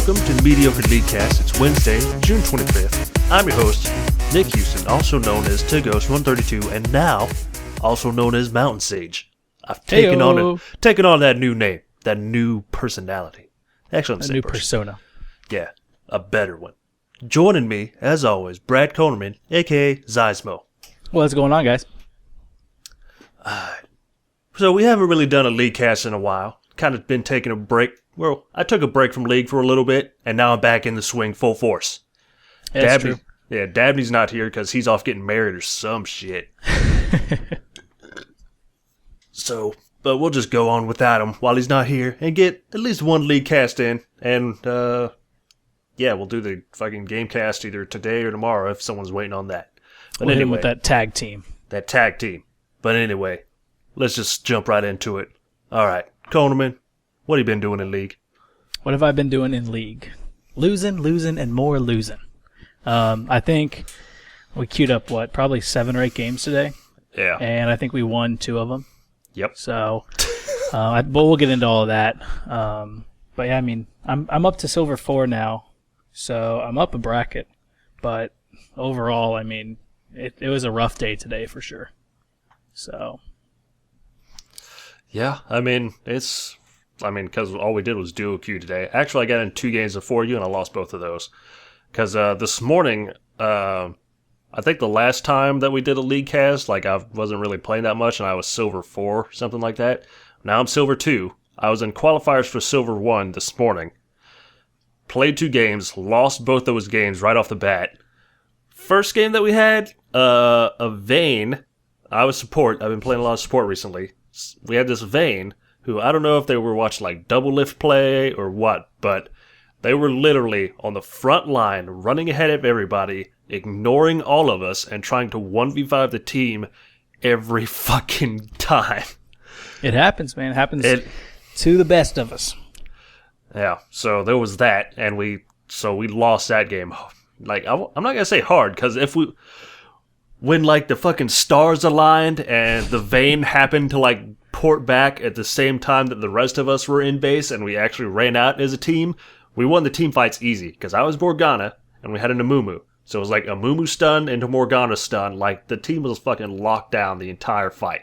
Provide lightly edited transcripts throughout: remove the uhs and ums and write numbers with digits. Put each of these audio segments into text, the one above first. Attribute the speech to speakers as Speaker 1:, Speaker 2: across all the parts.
Speaker 1: welcome to the Mediocre Leaguecast. It's Wednesday, June 25th. I'm your host, Nick Houston, also known as Tigos132, and now also known as Mountain Sage. I've taken on that new name, that new personality. Actually,
Speaker 2: a new persona.
Speaker 1: Yeah, a better one. Joining me, as always, Brad Konerman, a.k.a. Zysmo.
Speaker 2: What's going on, guys?
Speaker 1: So we haven't really done a league cast in a while. Kind of been taking a break. Well, I took a break from league for a little bit, and now I'm back in the swing full force.
Speaker 2: That's true.
Speaker 1: Yeah, Dabney's not here because he's off getting married or some shit. But we'll just go on without him while he's not here and get at least one league cast in. And, we'll do the fucking game cast either today or tomorrow if someone's waiting on that. But
Speaker 2: we'll hit him with that tag team.
Speaker 1: But anyway, let's just jump right into it. All right, Konerman, what have you been doing in league?
Speaker 2: What have I been doing in league? Losing, and more losing. I think we queued up, probably 7 or 8 games today?
Speaker 1: Yeah.
Speaker 2: And I think we won 2 of them.
Speaker 1: Yep.
Speaker 2: So, but we'll get into all of that. But yeah, I mean, I'm up to silver 4 now, so I'm up a bracket. But overall, I mean, it was a rough day today for sure. So.
Speaker 1: Yeah, because all we did was duo queue today. Actually, I got in 2 games before you, and I lost both of those. Because this morning, I think the last time that we did a league cast, I wasn't really playing that much, and I was silver 4, something like that. Now I'm silver 2. I was in qualifiers for silver 1 this morning. Played 2 games, lost both those games right off the bat. First game that we had, a Vayne. I was support. I've been playing a lot of support recently. We had this Vayne, who I don't know if they were watching double lift play or what, but they were literally on the front line, running ahead of everybody, ignoring all of us, and trying to 1v5 the team every fucking time.
Speaker 2: It happens, man. It happens to the best of us.
Speaker 1: Yeah, so there was that, and we lost that game. I'm not going to say hard, because when the fucking stars aligned and the Vayne happened to port back at the same time that the rest of us were in base and we actually ran out as a team, we won the team fights easy because I was Morgana and we had an Amumu. So it was a Mumu stun into Morgana stun. The team was fucking locked down the entire fight.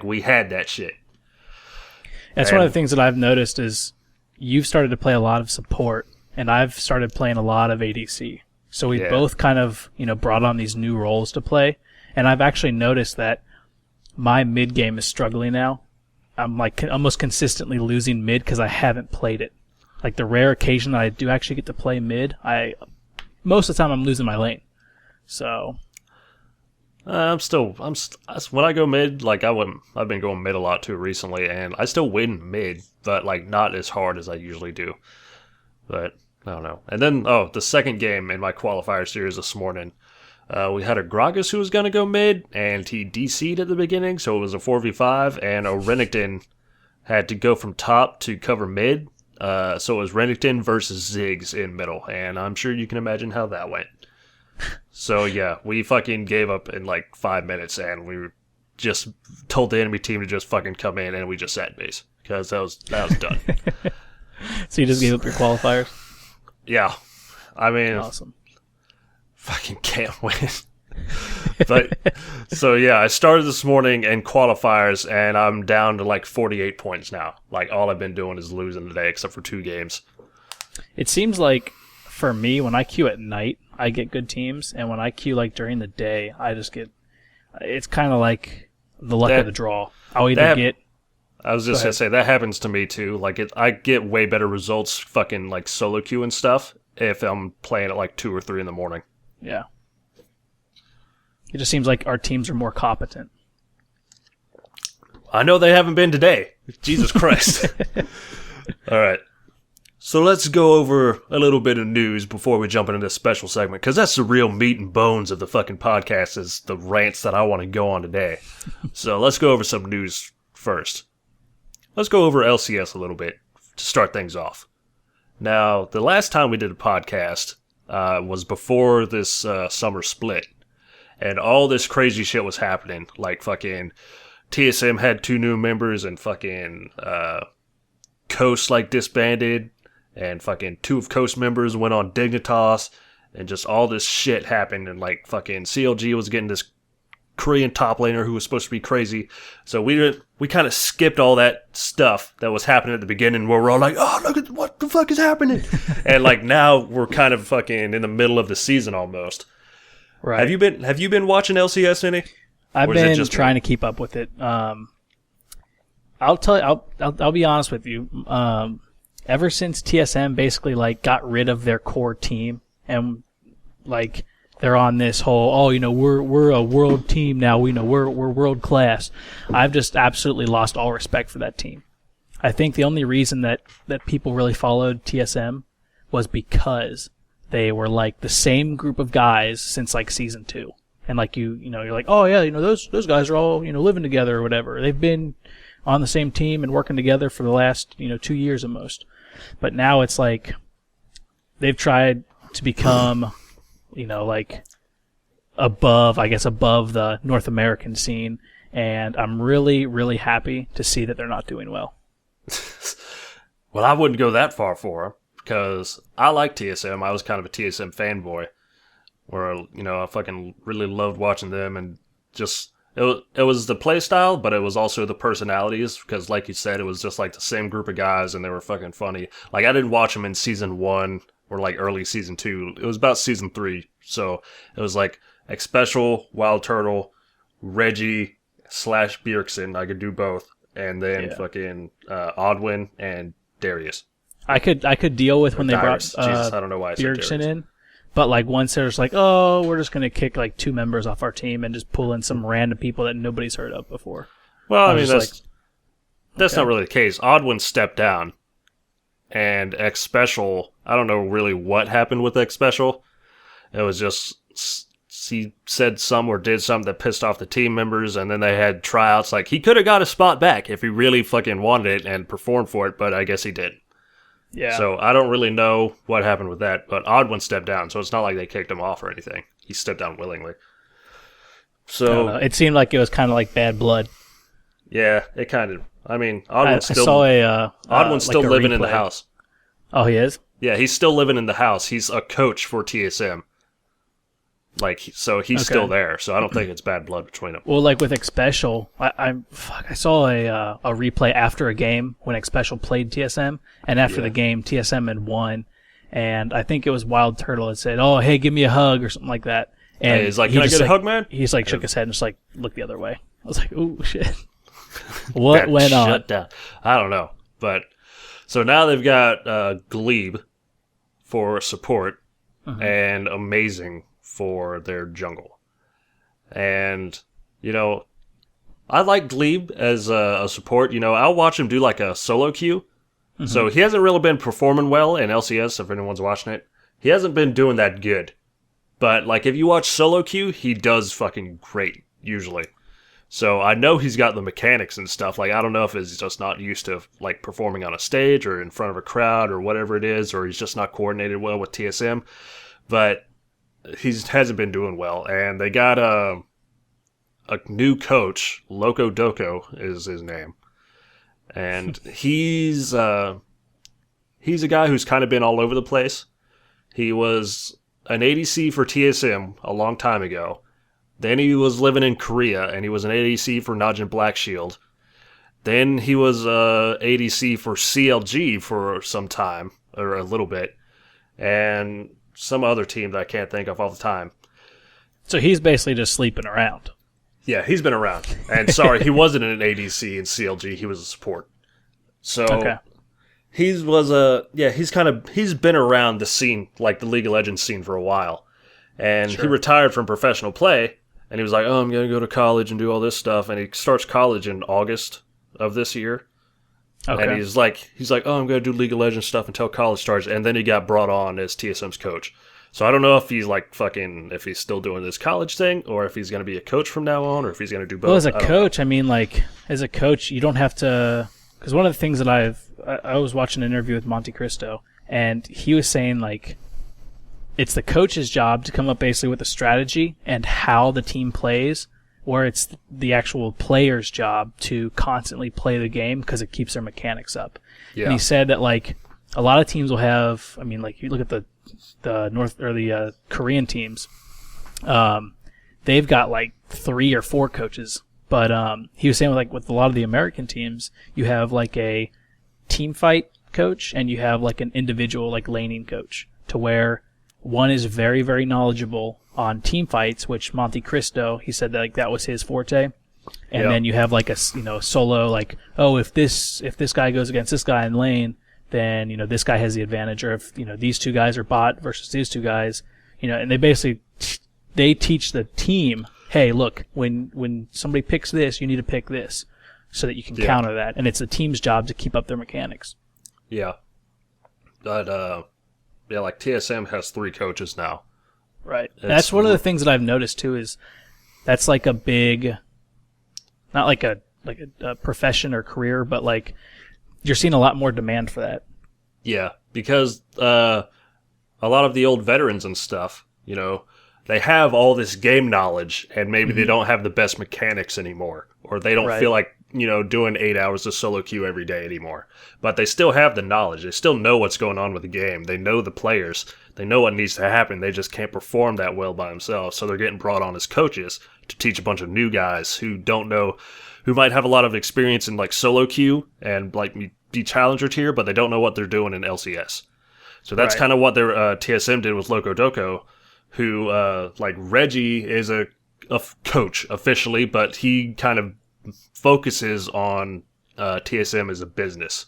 Speaker 1: We had that shit.
Speaker 2: That's one of the things that I've noticed is you've started to play a lot of support and I've started playing a lot of ADC. So we both kind of, brought on these new roles to play. And I've actually noticed that my mid game is struggling now. I'm almost consistently losing mid because I haven't played it. The rare occasion that I do actually get to play mid, most of the time I'm losing my lane. So
Speaker 1: when I go mid, I've been going mid a lot too recently, and I still win mid, but not as hard as I usually do. But I don't know. And then, the second game in my qualifier series this morning, we had a Gragas who was going to go mid, and he DC'd at the beginning, so it was a 4v5, and a Renekton had to go from top to cover mid, so it was Renekton versus Ziggs in middle, and I'm sure you can imagine how that went. So yeah, we fucking gave up in 5 minutes, and we just told the enemy team to just fucking come in, and we just sat in base, because that was done.
Speaker 2: So you just gave up your qualifiers?
Speaker 1: Yeah.
Speaker 2: Awesome.
Speaker 1: Fucking can't win. But, so yeah, I started this morning in qualifiers, and I'm down to 48 points now. All I've been doing is losing today, except for 2 games.
Speaker 2: It seems for me, when I queue at night, I get good teams, and when I queue during the day, I just get, it's kind of the luck of the draw. I'll either get...
Speaker 1: I was just going to say, that happens to me too. I get way better results fucking solo queue and stuff if I'm playing at 2 or 3 in the morning.
Speaker 2: Yeah. It just seems like our teams are more competent.
Speaker 1: I know they haven't been today. Jesus Christ. All right. So let's go over a little bit of news before we jump into this special segment, because that's the real meat and bones of the fucking podcast, is the rants that I want to go on today. So let's go over some news first. Let's go over LCS a little bit to start things off. Now, the last time we did a podcast was before this summer split, and all this crazy shit was happening. Fucking TSM had 2 new members, and fucking Coast disbanded, and fucking 2 of Coast members went on Dignitas, and just all this shit happened, and like fucking CLG was getting this Korean top laner who was supposed to be crazy. So we kind of skipped all that stuff that was happening at the beginning where we're all like, oh, look at what the fuck is happening. And like now we're kind of fucking in the middle of the season almost.
Speaker 2: Right.
Speaker 1: Have you been watching LCS any?
Speaker 2: I've been trying to keep up with it. I'll tell you, I'll be honest with you. Ever since TSM basically like got rid of their core team and like they're on this whole, we're a world team now. We're world class. I've just absolutely lost all respect for that team. I think the only reason that people really followed TSM was because they were like the same group of guys since like season 2. And like you're like, oh yeah, those guys are all living together or whatever. They've been on the same team and working together for the last 2 years at most. But now it's like they've tried to become like above the North American scene, and I'm really, really happy to see that they're not doing well.
Speaker 1: Well, I wouldn't go that far for them, because I like TSM. I was kind of a TSM fanboy, where, I fucking really loved watching them, and just, it was the play style, but it was also the personalities, because like you said, it was just like the same group of guys, and they were fucking funny. Like, I didn't watch them in season 1, or like early season 2. It was about season 3. So it was like Xpecial, Wild Turtle, Reggie / Bjergsen. I could do both. And then fucking Odwin and Darius.
Speaker 2: I could deal with when they brought
Speaker 1: Jesus, I don't know why I said
Speaker 2: Bjergsen in. But like once there's like, oh, we're just gonna kick like 2 members off our team and just pull in some random people that nobody's heard of before.
Speaker 1: Well, I mean that's not really the case. Odwin stepped down. And Xpecial, I don't know really what happened with Xpecial. It was just he said some or did something that pissed off the team members, and then they had tryouts. Like, he could have got a spot back if he really fucking wanted it and performed for it, but I guess he didn't.
Speaker 2: Yeah.
Speaker 1: So I don't really know what happened with that, but Odwin stepped down, so it's not like they kicked him off or anything. He stepped down willingly. So
Speaker 2: it seemed like it was kind of like bad blood.
Speaker 1: Yeah, it kind of. I mean, Odwin's
Speaker 2: still
Speaker 1: living in the house.
Speaker 2: Oh, he is?
Speaker 1: Yeah, he's still living in the house. He's a coach for TSM. Like, so he's still there. So I don't think it's bad blood between them.
Speaker 2: Well, like with Xpecial, I saw a replay after a game when Xpecial played TSM, and after the game, TSM had won, and I think it was Wild Turtle that said, "Oh, hey, give me a hug" or something like that. And
Speaker 1: he's like, "Can I get a hug, man?"
Speaker 2: He's like shook his head and just like looked the other way. I was like, "Ooh, shit." What went on?
Speaker 1: Shut down. I don't know. But so now they've got Glebe for support and Amazing for their jungle. And, I like Glebe as a support. I'll watch him do like a solo queue. So he hasn't really been performing well in LCS, if anyone's watching it. He hasn't been doing that good. But like if you watch solo queue, he does fucking great, usually. So I know he's got the mechanics and stuff. Like, I don't know if he's just not used to like performing on a stage or in front of a crowd or whatever it is, or he's just not coordinated well with TSM. But he hasn't been doing well. And they got a new coach, Loco Doco is his name. And he's a guy who's kind of been all over the place. He was an ADC for TSM a long time ago. Then he was living in Korea, and he was an ADC for Najin Black Shield. Then he was ADC for CLG for some time, or a little bit, and some other team that I can't think of all the time.
Speaker 2: So he's basically just sleeping around.
Speaker 1: Yeah, he's been around. And sorry, he wasn't an ADC in CLG, he was a support. So he's been around the scene, like the League of Legends scene for a while. And he retired from professional play. And he was like, oh, I'm going to go to college and do all this stuff. And he starts college in August of this year. Okay. And he's like, oh, I'm going to do League of Legends stuff until college starts. And then he got brought on as TSM's coach. So I don't know if he's if he's still doing this college thing, or if he's going to be a coach from now on, or if he's going to do both.
Speaker 2: Well, as a coach, as a coach, you don't have to, because one of the things that I was watching an interview with Monte Cristo, and he was saying it's the coach's job to come up basically with a strategy and how the team plays, where it's the actual player's job to constantly play the game because it keeps their mechanics up. Yeah. And he said that a lot of teams will have. I mean, like you look at the North or the Korean teams, they've got like 3 or 4 coaches. But he was saying with a lot of the American teams, you have like a team fight coach and you have like an individual like laning coach, to where one is very, very knowledgeable on team fights, which Monte Cristo, he said that like that was his forte. And then you have like a solo, like, oh, if this guy goes against this guy in lane, then this guy has the advantage. Or if these 2 guys are bot versus these 2 guys, and they basically they teach the team, hey, look, when somebody picks this, you need to pick this, so that you can counter that. And it's the team's job to keep up their mechanics.
Speaker 1: Yeah. But like TSM has 3 coaches now.
Speaker 2: Right. That's one of the things that I've noticed too, is that's like a big, not like a profession or career, but like you're seeing a lot more demand for that.
Speaker 1: Yeah, because a lot of the old veterans and stuff, they have all this game knowledge, and maybe they don't have the best mechanics anymore, or they don't feel like doing 8 hours of solo queue every day anymore. But they still have the knowledge. They still know what's going on with the game. They know the players. They know what needs to happen. They just can't perform that well by themselves. So they're getting brought on as coaches to teach a bunch of new guys who don't know, who might have a lot of experience in like solo queue and like be challenger tier, but they don't know what they're doing in LCS. So that's kind of what their TSM did with Loco Doco, who like Reggie is a coach officially, but he kind of focuses on TSM as a business.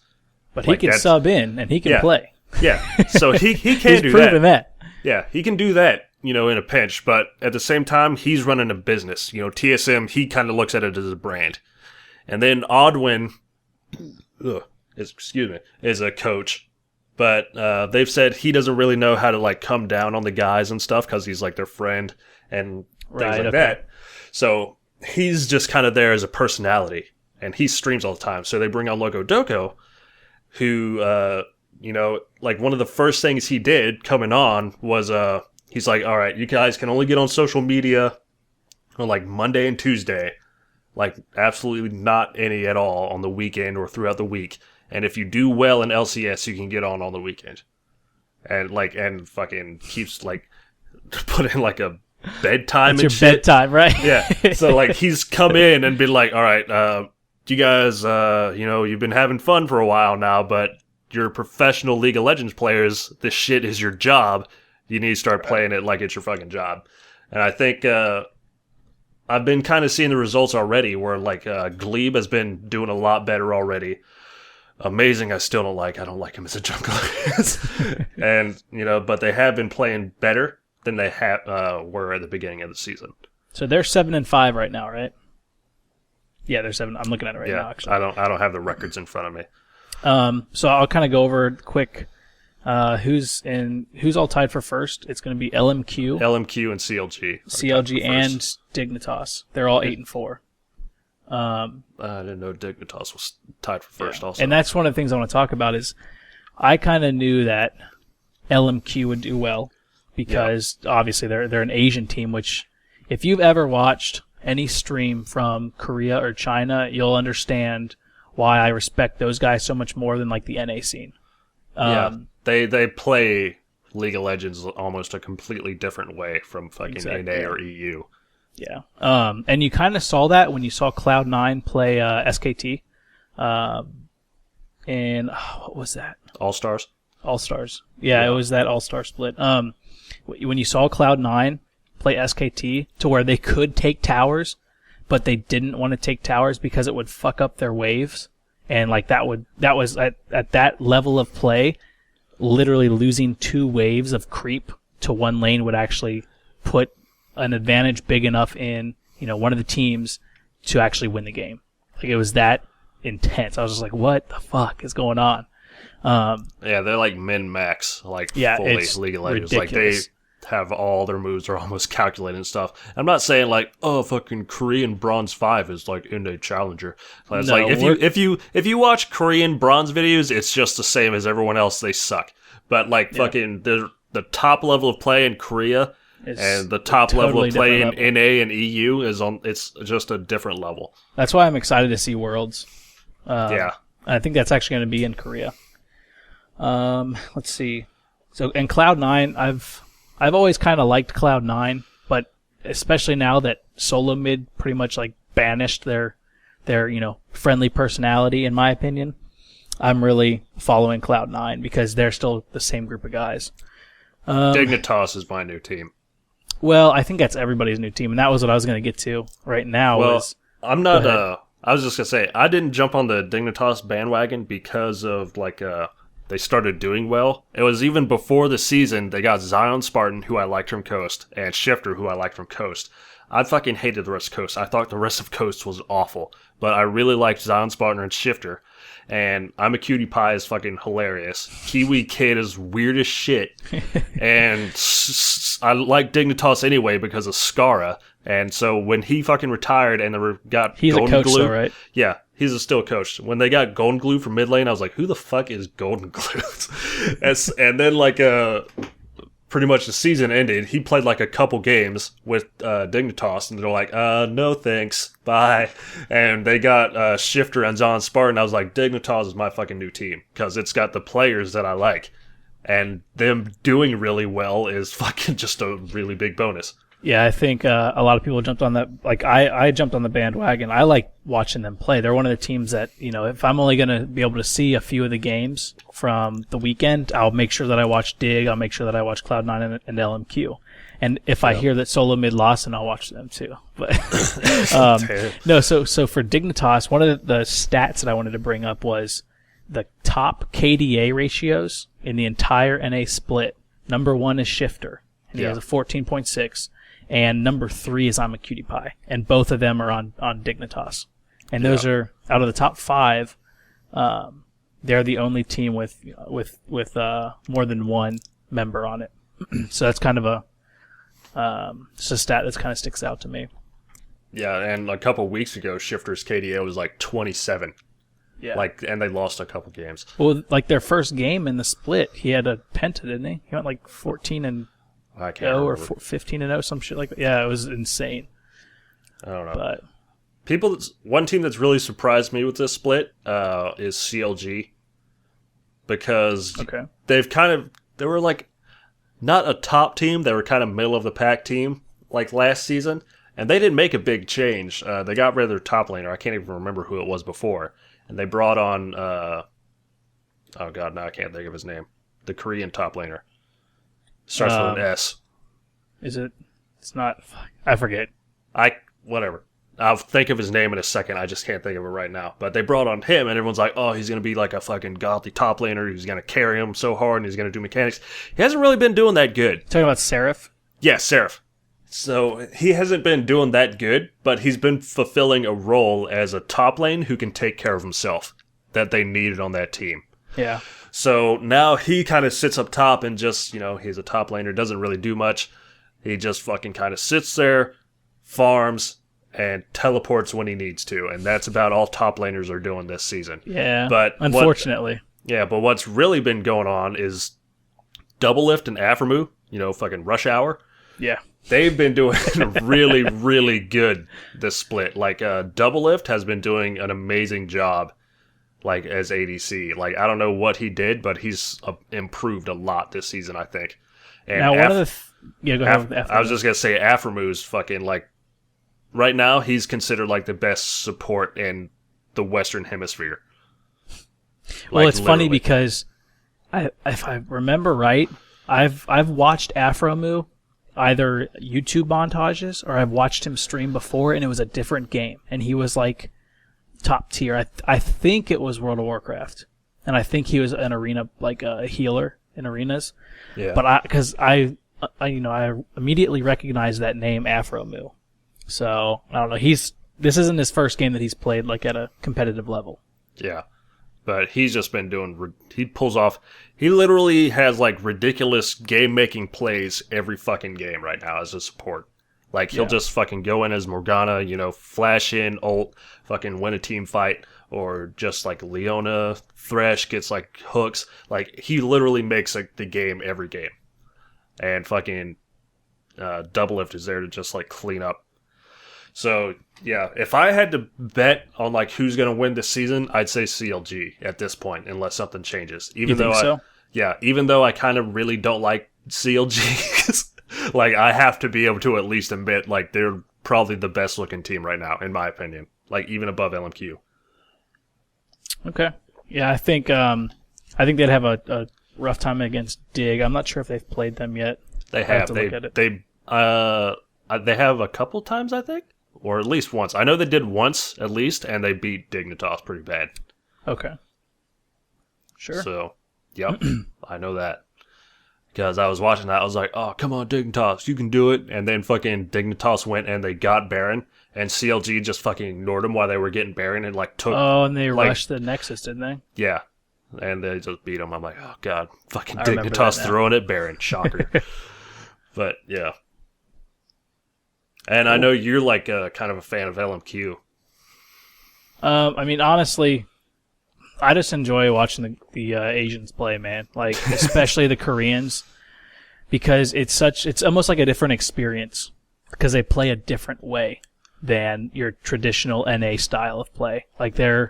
Speaker 2: But he can sub in and he can play.
Speaker 1: Yeah, so he can
Speaker 2: he's
Speaker 1: do
Speaker 2: proven that.
Speaker 1: Yeah, he can do that, in a pinch. But at the same time, he's running a business. TSM, he kind of looks at it as a brand. And then Odwin, is a coach. But they've said he doesn't really know how to like come down on the guys and stuff because he's like their friend and things like that. So he's just kind of there as a personality, and he streams all the time. So they bring on Loco Doco, who, like one of the first things he did coming on was he's like, all right, you guys can only get on social media on like Monday and Tuesday, like absolutely not any at all on the weekend or throughout the week. And if you do well in LCS, you can get on the weekend. And fucking keeps like put in like a bedtime
Speaker 2: That's
Speaker 1: and
Speaker 2: your
Speaker 1: shit.
Speaker 2: bedtime, right?
Speaker 1: Yeah. So like he's come in and been like, all right, you guys, you've been having fun for a while now, but you're professional League of Legends players. This shit is your job. You need to start playing it like it's your fucking job. And I think I've been kind of seeing the results already, where like Glebe has been doing a lot better already. Amazing, I still don't like. I don't like him as a jungler. And, but they have been playing better than they were at the beginning of the season.
Speaker 2: So they're 7-5 right now, right? Yeah, they're 7. I'm looking at it right now, actually.
Speaker 1: I don't have the records in front of me.
Speaker 2: So I'll kind of go over quick who's all tied for first. It's going to be LMQ
Speaker 1: and CLG.
Speaker 2: CLG and Dignitas. They're all 8-4.
Speaker 1: I didn't know Dignitas was tied for first also.
Speaker 2: And that's one of the things I want to talk about is I kind of knew that LMQ would do well because obviously they're an Asian team, which if you've ever watched any stream from Korea or China, you'll understand why I respect those guys so much more than like the NA scene.
Speaker 1: They play League of Legends almost a completely different way from fucking NA or EU.
Speaker 2: Yeah. And you kind of saw that when you saw Cloud9 play SKT. And what was that?
Speaker 1: All-Stars?
Speaker 2: All-Stars. Yeah, it was that All-Star split. When you saw Cloud9 play SKT to where they could take towers, but they didn't want to take towers because it would fuck up their waves. And like that was at that level of play, literally losing 2 waves of creep to one lane would actually put an advantage big enough in, one of the teams to actually win the game. Like it was that intense. I was just like, what the fuck is going on?
Speaker 1: They're like min-max, like fully League of Legends.
Speaker 2: Ridiculous.
Speaker 1: Like they have all their moves are almost calculated and stuff. I'm not saying like, oh, fucking Korean Bronze 5 is like in a challenger. It's like if you watch Korean Bronze videos, it's just the same as everyone else. They suck. But like fucking the top level of play in Korea and the top level of play in NA and EU it's just a different level.
Speaker 2: That's why I'm excited to see Worlds. I think that's actually going to be in Korea. Let's see. So in Cloud9, I've always kind of liked Cloud9, but especially now that Solo Mid pretty much like banished their friendly personality, in my opinion, I'm really following Cloud9 because they're still the same group of guys.
Speaker 1: Dignitas is my new team.
Speaker 2: Well, I think that's everybody's new team, and that was what I was going to get to right now.
Speaker 1: Well, I'm not. I was just gonna say I didn't jump on the Dignitas bandwagon because of they started doing well. It was even before the season they got Zion Spartan, who I liked from Coast, and Shifter, who I liked from Coast. I fucking hated the rest of Coast. I thought the rest of Coast was awful, but I really liked Zion Spartan and Shifter. And I'm a Cutie Pie is fucking hilarious. Kiwi Kid is weird as shit. And I like Dignitas anyway because of Skara. And so when he fucking retired and they got
Speaker 2: he's
Speaker 1: Golden
Speaker 2: a coach,
Speaker 1: Glue,
Speaker 2: though, right?
Speaker 1: Yeah, he's still a coach. When they got Golden Glue from mid lane, I was like, who the fuck is Golden Glue? And then pretty much the season ended. He played like a couple games with Dignitas, and they're like, no thanks, bye. And they got Shifter and Zion Spartan. I was like, Dignitas is my fucking new team because it's got the players that I like, and them doing really well is fucking just a really big bonus.
Speaker 2: Yeah, I think a lot of people jumped on that. Like I jumped on the bandwagon. I like watching them play. They're one of the teams that, if I'm only going to be able to see a few of the games from the weekend, I'll make sure that I watch Dig. I'll make sure that I watch Cloud9 and LMQ. And if I hear that Solo Mid lost, then I'll watch them too. But no, so for Dignitas, one of the stats that I wanted to bring up was the top KDA ratios in the entire NA split. Number 1 is Shifter, and he has a 14.6. And number 3 is I'm a Cutie Pie, and both of them are on Dignitas. And those are out of the top 5. They're the only team with more than one member on it. So that's kind of it's a stat that kind of sticks out to me.
Speaker 1: Yeah, and a couple weeks ago, Shifter's KDA was like 27.
Speaker 2: Yeah,
Speaker 1: and they lost a couple games.
Speaker 2: Well, like their first game in the split, he had a penta, didn't he? He went like 14-0 or 15-0, some shit like that. Yeah, it was insane.
Speaker 1: I don't know.
Speaker 2: But
Speaker 1: one team that's really surprised me with this split is CLG, because they were like not a top team. They were kind of middle of the pack team like last season, and they didn't make a big change. They got rid of their top laner. I can't even remember who it was before, and they brought on oh god, now I can't think of his name. The Korean top laner. Starts with an S.
Speaker 2: Is it? It's not. I forget.
Speaker 1: Whatever. I'll think of his name in a second. I just can't think of it right now. But they brought on him, and everyone's like, oh, he's going to be like a fucking godly top laner. He's going to carry him so hard, and he's going to do mechanics. He hasn't really been doing that good.
Speaker 2: Talking about Seraph?
Speaker 1: Yeah, Seraph. So he hasn't been doing that good, but he's been fulfilling a role as a top lane who can take care of himself that they needed on that team.
Speaker 2: Yeah.
Speaker 1: So now he kind of sits up top and just, he's a top laner, doesn't really do much. He just fucking kind of sits there, farms, and teleports when he needs to. And that's about all top laners are doing this season.
Speaker 2: Yeah, but unfortunately.
Speaker 1: But what's really been going on is Double Lift and Aphromoo, fucking Rush Hour.
Speaker 2: Yeah.
Speaker 1: They've been doing really, really good this split. Like, Double Lift has been doing an amazing job. Like, as ADC. Like, I don't know what he did, but he's improved a lot this season, I think. And
Speaker 2: now, one of the... go ahead with Aphromoo.
Speaker 1: I was just going to say, Aphromoo fucking, like... Right now, he's considered, like, the best support in the Western Hemisphere.
Speaker 2: Well, it's funny because, if I remember right, I've watched Aphromoo, either YouTube montages, or I've watched him stream before, and it was a different game. And he was, like... top tier. I think it was World of Warcraft, and I think he was an arena, like a healer in arenas.
Speaker 1: Yeah.
Speaker 2: But because I immediately recognized that name, Aphromoo. So I don't know. This isn't his first game that he's played like at a competitive level.
Speaker 1: Yeah, but he's just been doing. He pulls off. He literally has like ridiculous game making plays every fucking game right now as a support. Like, he'll just fucking go in as Morgana, flash in, ult, fucking win a team fight, or just, like, Leona, Thresh gets, like, hooks. Like, he literally makes, like, the game every game. And fucking Double Lift is there to just, like, clean up. So, yeah, if I had to bet on, like, who's going to win this season, I'd say CLG at this point, unless something changes.
Speaker 2: You think so?
Speaker 1: Yeah, even though I kind of really don't like CLG, like I have to be able to at least admit like they're probably the best looking team right now, in my opinion. Like even above LMQ.
Speaker 2: Okay. Yeah, I think they'd have a rough time against Dig. I'm not sure if they've played them yet.
Speaker 1: They have. They have a couple times, I think, or at least once. I know they did once at least, and they beat Dignitas pretty bad.
Speaker 2: Okay. Sure.
Speaker 1: So, yep, I know that because I was watching that. I was like, "Oh, come on, Dignitas, you can do it!" And then fucking Dignitas went and they got Baron, and CLG just fucking ignored them while they were getting Baron and like took.
Speaker 2: Oh, and they rushed the Nexus, didn't they?
Speaker 1: Yeah, and they just beat them. I'm like, "Oh god, fucking Dignitas throwing it, Baron, shocker." But yeah. And I know you're like kind of a fan of LMQ.
Speaker 2: I mean, honestly, I just enjoy watching the Asians play, man. Like, especially the Koreans, because it's almost like a different experience because they play a different way than your traditional NA style of play. Like they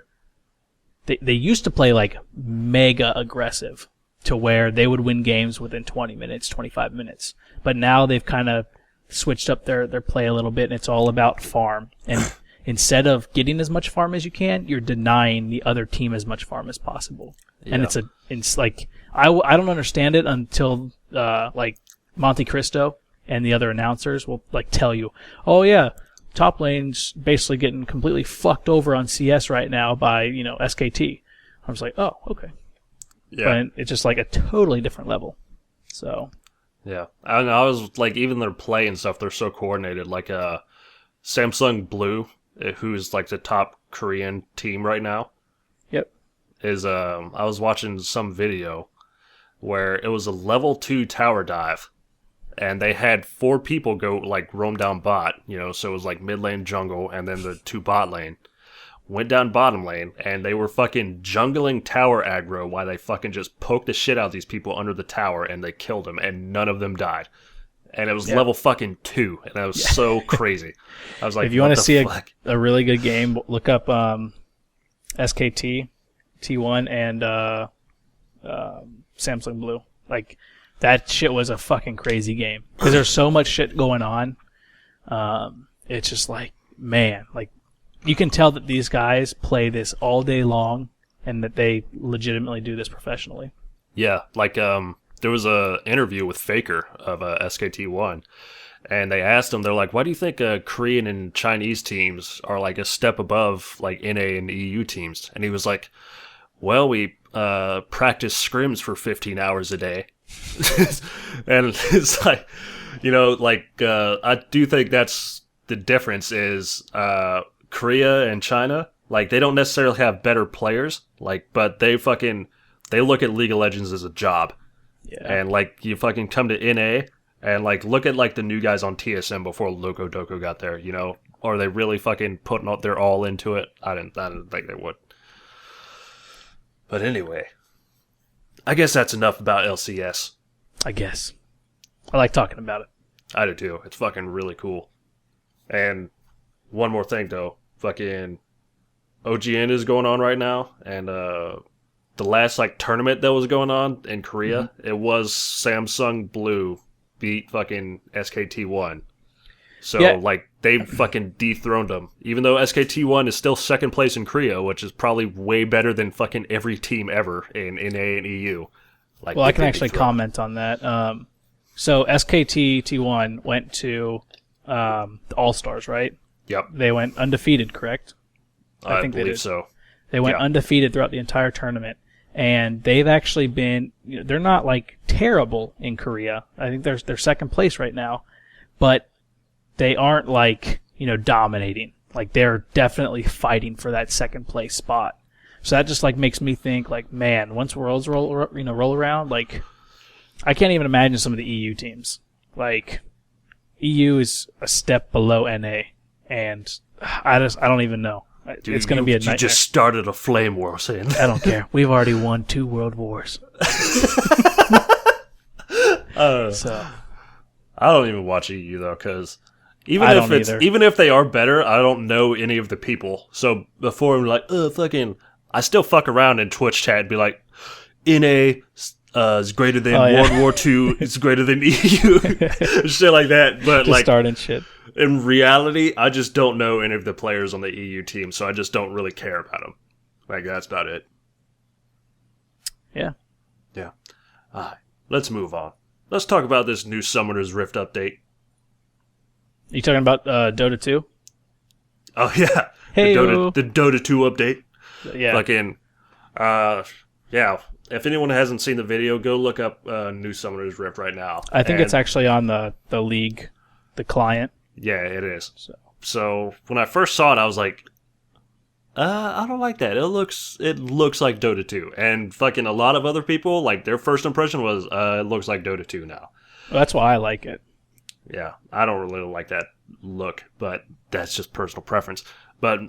Speaker 2: used to play like mega aggressive to where they would win games within 20 minutes, 25 minutes. But now they've kind of switched up their play a little bit, and it's all about farm. And instead of getting as much farm as you can, you're denying the other team as much farm as possible. Yeah. And it's like I don't understand it until like Monte Cristo and the other announcers will like tell you, oh yeah, top lane's basically getting completely fucked over on CS right now by SKT. I was like, oh okay, yeah, but it's just like a totally different level. So.
Speaker 1: Yeah, I was like, even their play and stuff, they're so coordinated. Like Samsung Blue, who's like the top Korean team right now.
Speaker 2: Yep.
Speaker 1: I was watching some video where it was a level 2 tower dive, and they had 4 people go like roam down bot. So it was like mid lane, jungle, and then the 2 bot lane. Went down bottom lane, and they were fucking jungling tower aggro while they fucking just poked the shit out of these people under the tower, and they killed them, and none of them died. And it was level fucking 2, and that was so crazy. I was like,
Speaker 2: if you want to see a really good game, look up SKT, T1, and Samsung Blue. Like, that shit was a fucking crazy game. Because there's so much shit going on. It's just like, man, like, you can tell that these guys play this all day long and that they legitimately do this professionally.
Speaker 1: Yeah, like there was a interview with Faker of SKT1, and they asked him, they're like, why do you think Korean and Chinese teams are like a step above like NA and EU teams? And he was like, well, we practice scrims for 15 hours a day. And it's like, I do think that's the difference is Korea and China, like, they don't necessarily have better players, like, but they look at League of Legends as a job. Yeah. And, like, you fucking come to NA and, like, look at, like, the new guys on TSM before Loco Doco got there, Are they really fucking putting their all into it? I didn't think they would. But anyway, I guess that's enough about LCS.
Speaker 2: I guess. I like talking about it.
Speaker 1: I do too. It's fucking really cool. And one more thing, though. Fucking OGN is going on right now, and the last like tournament that was going on in Korea, it was Samsung Blue beat fucking SKT1. So like they fucking dethroned them, even though SKT1 is still second place in Korea, which is probably way better than fucking every team ever in NA and EU. Like,
Speaker 2: well, I can actually comment on that. So SKT T1 went to the All Stars, right?
Speaker 1: Yep.
Speaker 2: They went undefeated, correct?
Speaker 1: I think believe so.
Speaker 2: They went undefeated throughout the entire tournament, and they've actually been. They're not like terrible in Korea. I think they're second place right now, but they aren't like dominating. Like they're definitely fighting for that second place spot. So that just like makes me think like, man, once Worlds roll around, like I can't even imagine some of the EU teams. Like EU is a step below NA. And I don't even know.
Speaker 1: Dude,
Speaker 2: it's going to be a nightmare.
Speaker 1: You just started a flame war, saying.
Speaker 2: I don't care. We've already won 2 world wars.
Speaker 1: So I don't even watch EU though, because even if they are better, I don't know any of the people. So before I'm like, I still fuck around in Twitch chat and be like, NA is greater than World War II. It's greater than EU. Shit like that. But
Speaker 2: just starting shit.
Speaker 1: In reality, I just don't know any of the players on the EU team, so I just don't really care about them. Like, that's about it.
Speaker 2: Yeah.
Speaker 1: Yeah. All right. Let's move on. Let's talk about this new Summoner's Rift update.
Speaker 2: You talking about Dota 2?
Speaker 1: Oh, yeah.
Speaker 2: Hey,
Speaker 1: the Dota 2 update.
Speaker 2: Yeah.
Speaker 1: Fucking, yeah. If anyone hasn't seen the video, go look up new Summoner's Rift right now.
Speaker 2: I think it's actually on the League, the client.
Speaker 1: Yeah, it is. So when I first saw it, I was like, I don't like that. It looks like Dota 2. And fucking a lot of other people, like, their first impression was, it looks like Dota 2 now.
Speaker 2: Well, that's why I like it.
Speaker 1: Yeah, I don't really like that look, but that's just personal preference. But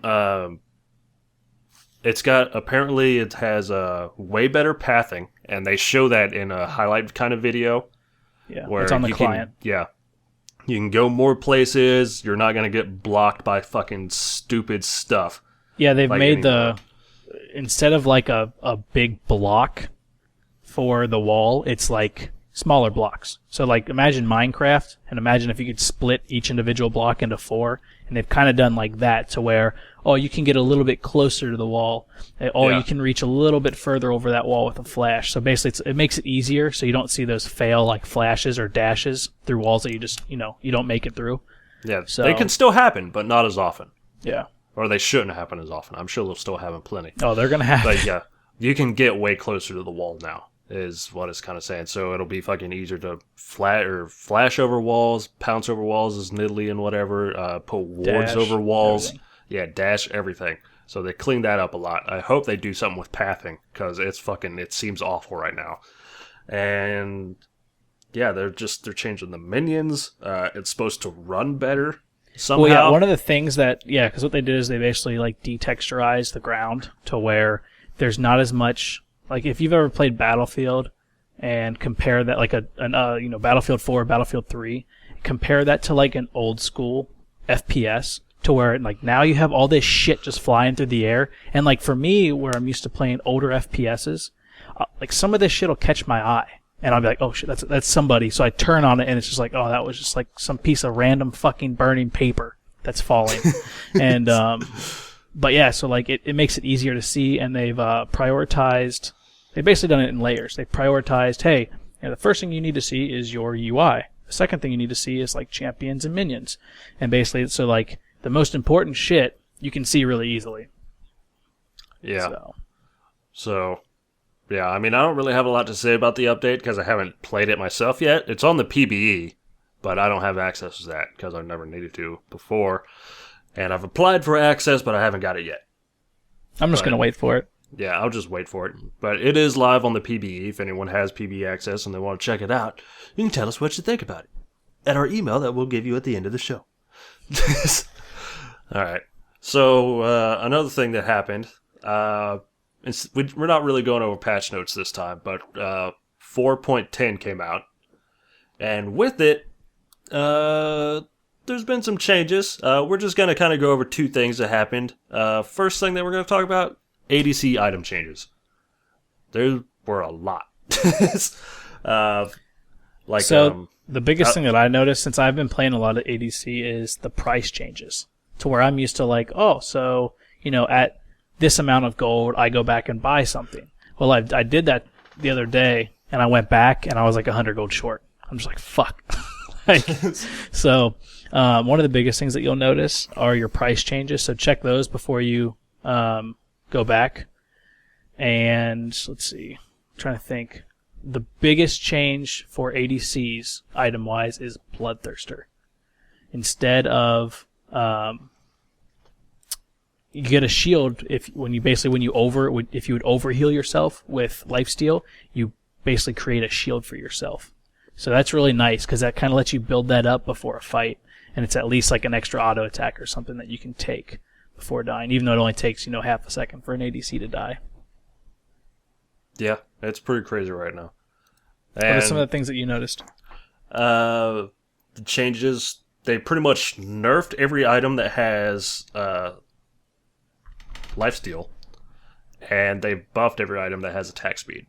Speaker 1: apparently it has a way better pathing, and they show that in a highlight kind of video.
Speaker 2: Yeah, where it's on the client.
Speaker 1: You can go more places. You're not going to get blocked by fucking stupid stuff.
Speaker 2: Yeah, they've made instead of like a big block for the wall, it's like smaller blocks. So like imagine Minecraft, and imagine if you could split each individual block into 4, and they've kind of done like that to where, you can get a little bit closer to the wall, you can reach a little bit further over that wall with a flash. So basically it makes it easier so you don't see those fail like flashes or dashes through walls that you just, you don't make it through.
Speaker 1: Yeah, so they can still happen, but not as often.
Speaker 2: Yeah.
Speaker 1: Or they shouldn't happen as often. I'm sure they'll still happen plenty.
Speaker 2: Oh, they're going to happen.
Speaker 1: But yeah, you can get way closer to the wall now, is what it's kind of saying. So it'll be fucking easier to flash over walls, pounce over walls as Nidalee and whatever, put wards over walls. Everything. Yeah, dash everything. So they cleaned that up a lot. I hope they do something with pathing, because it seems awful right now. And yeah, they're changing the minions. It's supposed to run better somehow.
Speaker 2: Well, yeah, one of the things because what they did is they basically like detexturized the ground to where there's not as much, like if you've ever played Battlefield and compare that like Battlefield 4, Battlefield 3, compare that to like an old school FPS, to where like now you have all this shit just flying through the air, and like for me, where I'm used to playing older FPSs, like some of this shit will catch my eye, and I'll be like, oh shit, that's somebody. So I turn on it, and it's just like, oh, that was just like some piece of random fucking burning paper that's falling. And but yeah, so like it makes it easier to see, and they've prioritized. They've basically done it in layers. They prioritized, hey, the first thing you need to see is your UI. The second thing you need to see is like champions and minions, and basically, so like the most important shit you can see really easily.
Speaker 1: Yeah. So yeah, I mean, I don't really have a lot to say about the update because I haven't played it myself yet. It's on the PBE, but I don't have access to that because I've never needed to before. And I've applied for access, but I haven't got it yet.
Speaker 2: I'm just going to wait for it.
Speaker 1: Yeah, I'll just wait for it. But it is live on the PBE. If anyone has PBE access and they want to check it out, you can tell us what you think about it at our email that we'll give you at the end of the show. All right. So another thing that happened, we're not really going over patch notes this time, but 4.10 came out. And with it, there's been some changes. We're just going to kind of go over 2 things that happened. First thing that we're going to talk about, ADC item changes. There were a lot.
Speaker 2: The biggest thing that I noticed since I've been playing a lot of ADC is the price changes. To where I'm used to like, at this amount of gold, I go back and buy something. Well, I did that the other day, and I went back, and I was like 100 gold short. I'm just like, fuck. So one of the biggest things that you'll notice are your price changes. So check those before you go back. And let's see. I'm trying to think. The biggest change for ADCs, item-wise, is Bloodthirster. Instead of you get a shield if you would overheal yourself with lifesteal, you basically create a shield for yourself. So that's really nice because that kind of lets you build that up before a fight, and it's at least like an extra auto attack or something that you can take before dying, even though it only takes half a second for an ADC to die.
Speaker 1: Yeah, it's pretty crazy right now.
Speaker 2: And what are some of the things that you noticed?
Speaker 1: The changes, they pretty much nerfed every item that has lifesteal, and they buffed every item that has attack speed.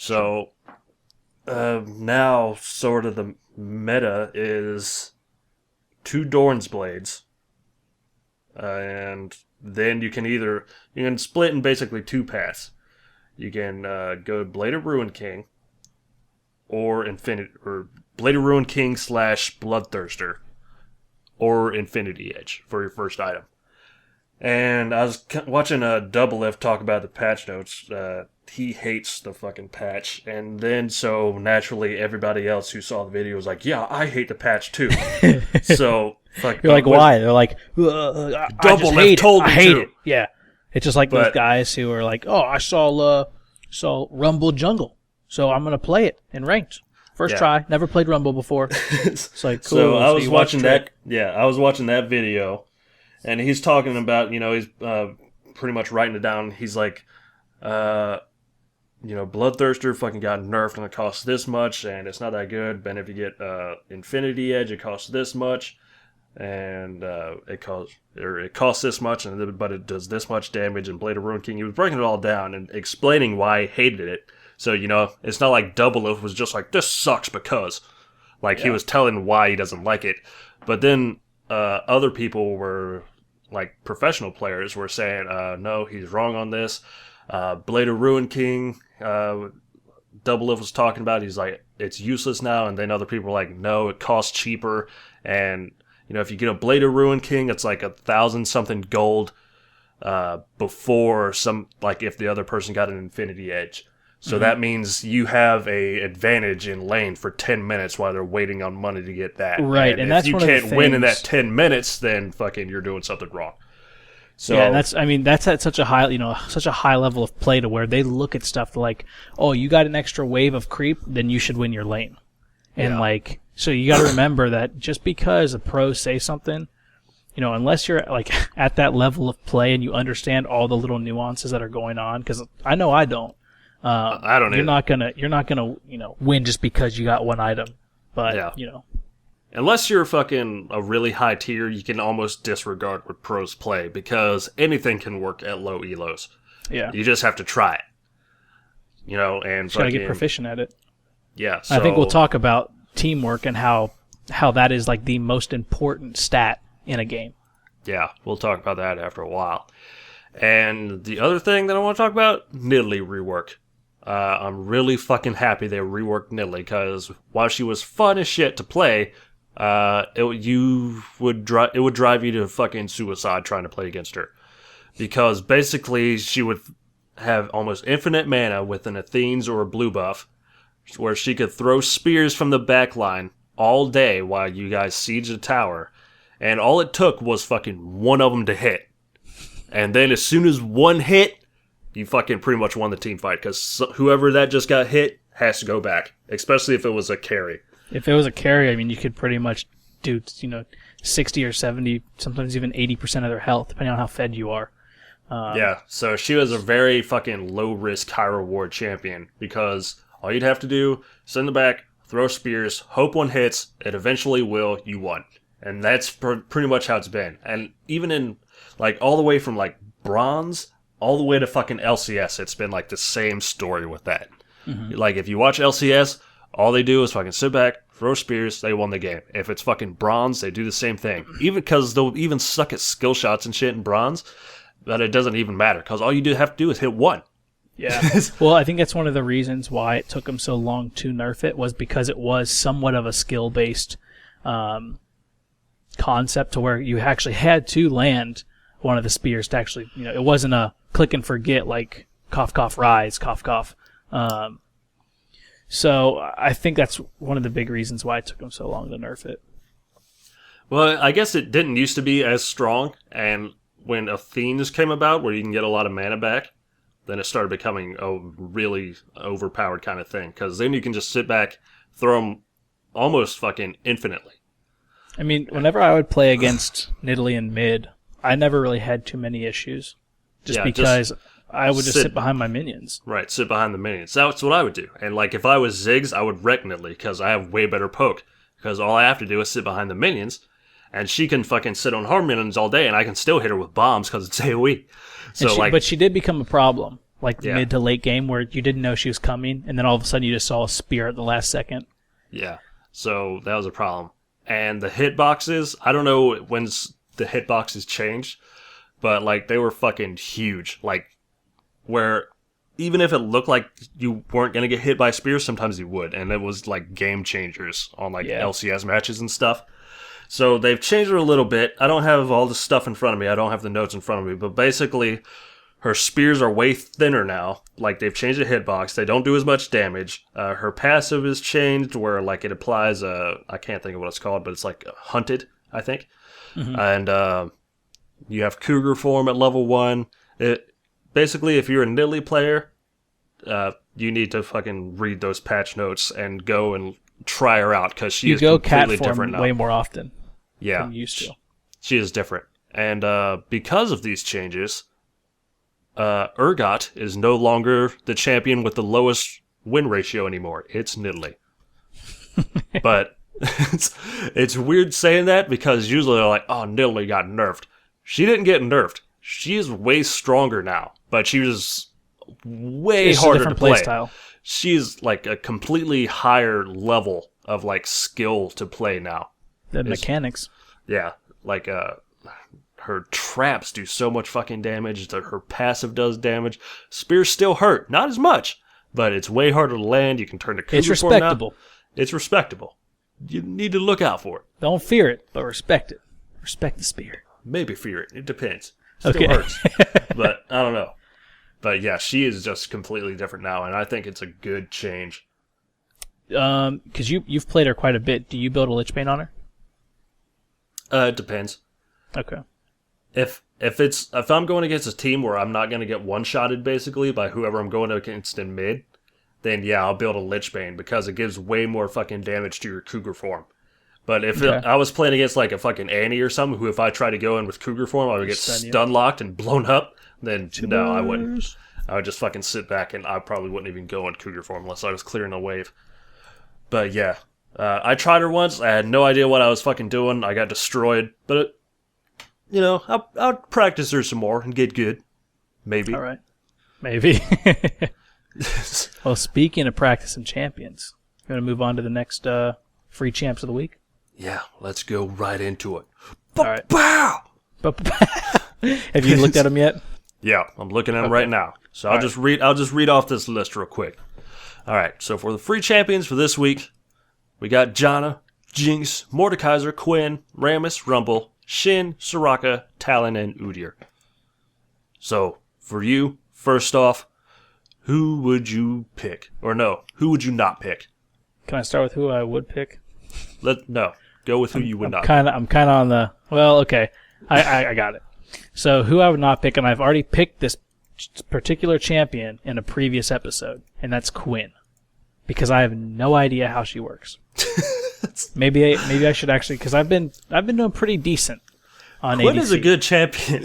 Speaker 1: So now sort of the meta is 2 Dorn's Blades. And then you can split in basically 2 paths. You can go Blade of Ruin King or Blade of Ruin King / Bloodthirster or Infinity Edge for your first item. And I was watching Double Lift talk about the patch notes. He hates the fucking patch. And then so naturally everybody else who saw the video was like, yeah, I hate the patch too. So
Speaker 2: you're like, why? They're like, Double Lift told me to. Yeah. It's just like those guys who are like, oh, I saw Rumble Jungle, so I'm going to play it in ranked. First try, never played Rumble before. It's like, cool.
Speaker 1: So I was watching that. Yeah, I was watching that video. And he's talking about, he's pretty much writing it down. He's like, Bloodthirster fucking got nerfed and it costs this much, and it's not that good. But if you get Infinity Edge, it costs this much, and it costs this much, but it does this much damage. And Blade of Ruin King, he was breaking it all down and explaining why he hated it. So it's not like Double Lift was just like, this sucks because, he was telling why he doesn't like it. But then other people were, like professional players, were saying, no, he's wrong on this. Blade of Ruin King, Double Lift was talking about, he's like, it's useless now. And then other people were like, no, it costs cheaper. And, if you get a Blade of Ruin King, it's like 1,000-something gold before if the other person got an Infinity Edge. So that means you have a advantage in lane for 10 minutes while they're waiting on money to get that.
Speaker 2: Right, and that's one of the things.
Speaker 1: If you can't win in that 10 minutes, then fucking you're doing something wrong. So
Speaker 2: yeah, that's at such a high level of play to where they look at stuff like, oh, you got an extra wave of creep, then you should win your lane. And so you got to remember that just because the pros say something, unless you're at that level of play and you understand all the little nuances that are going on, because I know I don't.
Speaker 1: I don't.
Speaker 2: You're not gonna win just because you got one item, but
Speaker 1: unless you're fucking a really high tier, you can almost disregard what pros play because anything can work at low elos.
Speaker 2: Yeah,
Speaker 1: you just have to try it. And
Speaker 2: gotta get proficient at it.
Speaker 1: Yeah, so,
Speaker 2: I think we'll talk about teamwork and how that is like the most important stat in a game.
Speaker 1: Yeah, we'll talk about that after a while. And the other thing that I want to talk about, Nidalee rework. I'm really fucking happy they reworked Nidalee because while she was fun as shit to play, it would drive you to fucking suicide trying to play against her. Because basically she would have almost infinite mana with an Athene's or a blue buff where she could throw spears from the back line all day while you guys siege the tower. And all it took was fucking one of them to hit. And then as soon as one hit, you fucking pretty much won the team fight because whoever that just got hit has to go back, especially if it was a carry.
Speaker 2: If it was a carry, you could pretty much do 60 or 70, sometimes even 80% of their health, depending on how fed you are.
Speaker 1: Yeah, so she was a very fucking low-risk, high-reward champion because all you'd have to do, sit in the back, throw spears, hope one hits, it eventually will, you won. And that's pretty much how it's been. And even in, all the way from, bronze all the way to fucking LCS, it's been, the same story with that. Mm-hmm. If you watch LCS, all they do is fucking sit back, throw spears, they won the game. If it's fucking bronze, they do the same thing. Even because they'll even suck at skill shots and shit in bronze, but it doesn't even matter because all you have to do is hit one.
Speaker 2: Yeah. Well, I think that's one of the reasons why it took them so long to nerf it was because it was somewhat of a skill-based concept to where you actually had to land one of the spears to actually, it wasn't a click and forget like cough, cough, rise, cough, cough. So I think that's one of the big reasons why it took them so long to nerf it.
Speaker 1: Well, I guess it didn't used to be as strong, and when Athene's came about, where you can get a lot of mana back, then it started becoming a really overpowered kind of thing, because then you can just sit back, throw them almost fucking infinitely.
Speaker 2: I mean, whenever I would play against Nidalee in mid, I never really had too many issues, because I would just sit behind my minions.
Speaker 1: Right, sit behind the minions. That's what I would do. And if I was Ziggs, I would wreck Nidalee, because I have way better poke, because all I have to do is sit behind the minions, and she can fucking sit on her minions all day, and I can still hit her with bombs because it's AoE. So,
Speaker 2: but she did become a problem like mid to late game, where you didn't know she was coming, and then all of a sudden you just saw a spear at the last second.
Speaker 1: Yeah, so that was a problem. And the hitboxes, I don't know when the hitboxes changed, but like they were fucking huge. Like where even if it looked like you weren't gonna get hit by spears, sometimes you would, and it was like game changers on like LCS matches and stuff. So they've changed her a little bit. I don't have all the stuff in front of me. I don't have the notes in front of me, but basically her spears are way thinner now. Like they've changed the hitbox. They don't do as much damage. Her passive is changed where like it applies I can't think of what it's called, but it's like hunted, I think. Mm-hmm. And you have Cougar form at level 1. Basically, if you're a Nidalee player, you need to fucking read those patch notes and go and try her out because she is completely different now.
Speaker 2: Way more often.
Speaker 1: Yeah,
Speaker 2: than you used to.
Speaker 1: She is different, and because of these changes, Urgot is no longer the champion with the lowest win ratio anymore. It's Nidalee. But it's weird saying that because usually they're like, "Oh, Nidalee got nerfed." She didn't get nerfed. She is way stronger now, but she was way harder to play. Style. She's like a completely higher level of like skill to play now.
Speaker 2: The mechanics.
Speaker 1: Yeah, like her traps do so much fucking damage. Her passive does damage. Spears still hurt, not as much, but it's way harder to land. You can turn to Cougar.
Speaker 2: It's respectable.
Speaker 1: It's respectable. You need to look out for it.
Speaker 2: Don't fear it, but respect it. Respect the spear.
Speaker 1: Maybe fear it. It depends. Still hurts. But I don't know. But yeah, she is just completely different now, and I think it's a good change.
Speaker 2: Because you've played her quite a bit. Do you build a Lich Bane on her?
Speaker 1: It depends.
Speaker 2: Okay.
Speaker 1: If I'm going against a team where I'm not going to get one-shotted basically by whoever I'm going against in mid, then yeah, I'll build a Lich Bane because it gives way more fucking damage to your Cougar form. But if I was playing against like a fucking Annie or something, who if I try to go in with Cougar form, I would get stun locked and blown up, then no, I wouldn't. I would just fucking sit back and I probably wouldn't even go in Cougar form unless I was clearing a wave. But yeah, I tried her once. I had no idea what I was fucking doing. I got destroyed. But, I'll practice her some more and get good. Maybe.
Speaker 2: All right. Maybe. Well, speaking of practicing champions, you want to move on to the next free champs of the week?
Speaker 1: Yeah, let's go right into it.
Speaker 2: All right.
Speaker 1: Bow!
Speaker 2: Have you looked at them yet?
Speaker 1: Yeah, I'm looking at them right now. So I'll just read off this list real quick. All right, so for the free champions for this week, we got Janna, Jinx, Mordekaiser, Quinn, Rammus, Rumble, Shin, Soraka, Talon, and Udyr. So, for you, first off, who would you pick? Or no, who would you not pick?
Speaker 2: Can I start with who I would pick?
Speaker 1: No, go with who you would not
Speaker 2: I'm kind of on the... Well, okay, I got it. So, who I would not pick, and I've already picked this particular champion in a previous episode, and that's Quinn. Because I have no idea how she works. Maybe I should actually, because I've been doing pretty decent on
Speaker 1: Quinn
Speaker 2: ADC.
Speaker 1: is a good champion.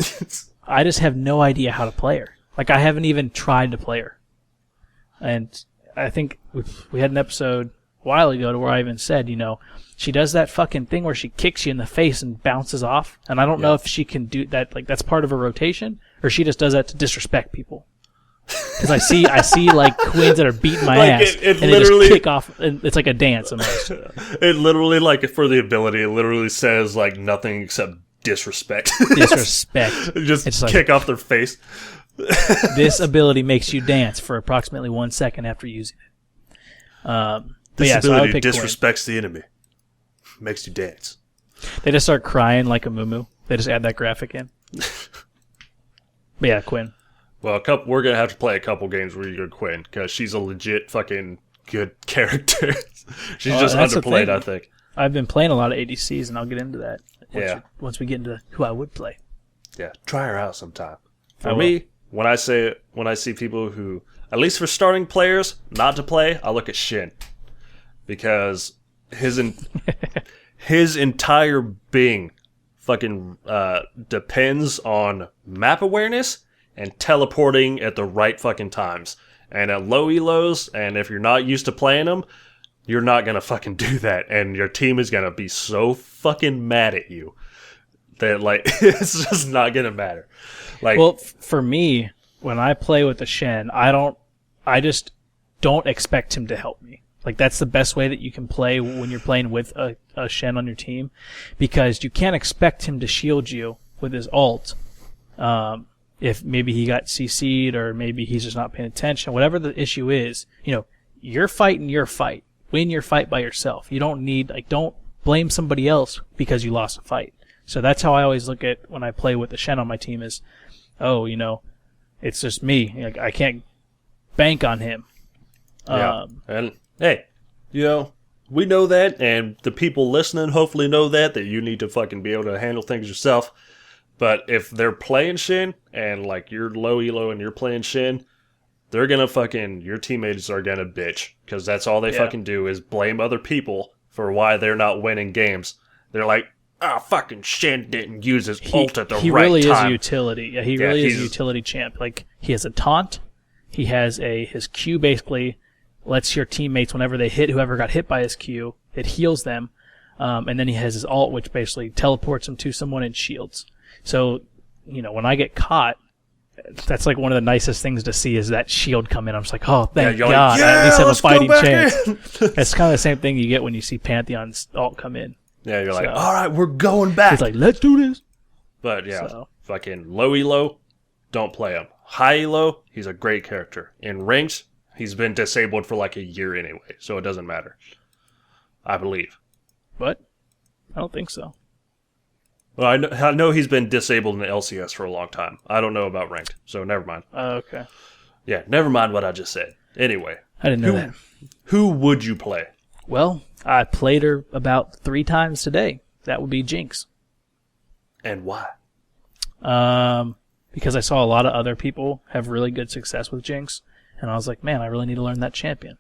Speaker 2: I just have no idea how to play her. Like, I haven't even tried to play her. And I think we had an episode a while ago to where I even said, she does that fucking thing where she kicks you in the face and bounces off. And I don't know if she can do that, like that's part of a rotation, or she just does that to disrespect people. Because I see like queens that are beating my ass, and they just kick off. And it's like a dance almost.
Speaker 1: It literally, like for the ability, it literally says like nothing except disrespect.
Speaker 2: Disrespect.
Speaker 1: Just kick off their face.
Speaker 2: This ability makes you dance for approximately 1 second after using it.
Speaker 1: This ability disrespects the enemy. Makes you dance.
Speaker 2: They just start crying like a moo-moo. They just add that graphic in. But yeah, Quinn.
Speaker 1: Well, we're going to have to play a couple games where you go Quinn, because she's a legit fucking good character. She's just underplayed, I think.
Speaker 2: I've been playing a lot of ADCs, and I'll get into that once we get into who I would play.
Speaker 1: Yeah, try her out sometime. For me, when I see people who, at least for starting players, not to play, I look at Shin. Because his entire being fucking depends on map awareness and teleporting at the right fucking times. And at low elos, and if you're not used to playing them, you're not going to fucking do that. And your team is going to be so fucking mad at you that, like, it's just not going to matter. Like,
Speaker 2: well, for me, when I play with the Shen, I just don't expect him to help me. Like, that's the best way that you can play when you're playing with a Shen on your team, because you can't expect him to shield you with his ult. If maybe he got CC'd or maybe he's just not paying attention, whatever the issue is, you're fighting your fight. Win your fight by yourself. You don't blame somebody else because you lost a fight. So that's how I always look at when I play with the Shen on my team is, it's just me. Like, I can't bank on him.
Speaker 1: Yeah. And hey, we know that, and the people listening hopefully know that you need to fucking be able to handle things yourself. But if they're playing Shin, and like you're low elo and you're playing Shin, they're gonna your teammates are gonna bitch, because that's all they fucking do is blame other people for why they're not winning games. They're like, fucking Shin didn't use his ult at the right time.
Speaker 2: He really is a utility. Yeah, he really is a utility champ. Like, he has a taunt. He has his Q basically lets your teammates, whenever they hit whoever got hit by his Q, it heals them. And then he has his ult, which basically teleports him to someone and shields. So, when I get caught, that's like one of the nicest things to see is that shield come in. I'm just like, oh, thank God. I at least have a fighting chance. It's kind of the same thing you get when you see Pantheon's ult come in.
Speaker 1: Yeah, you're like, all right, we're going back.
Speaker 2: It's like, let's do this.
Speaker 1: But yeah, fucking low elo, don't play him. High elo, he's a great character. In ranks, he's been disabled for like a year anyway, so it doesn't matter. I believe.
Speaker 2: What? I don't think so.
Speaker 1: Well, I know he's been disabled in the LCS for a long time. I don't know about ranked, so never mind.
Speaker 2: Okay.
Speaker 1: Yeah, never mind what I just said. Anyway.
Speaker 2: I didn't know that.
Speaker 1: Who would you play?
Speaker 2: Well, I played her about 3 times today. That would be Jinx.
Speaker 1: And why?
Speaker 2: Because I saw a lot of other people have really good success with Jinx, and I was like, man, I really need to learn that champion.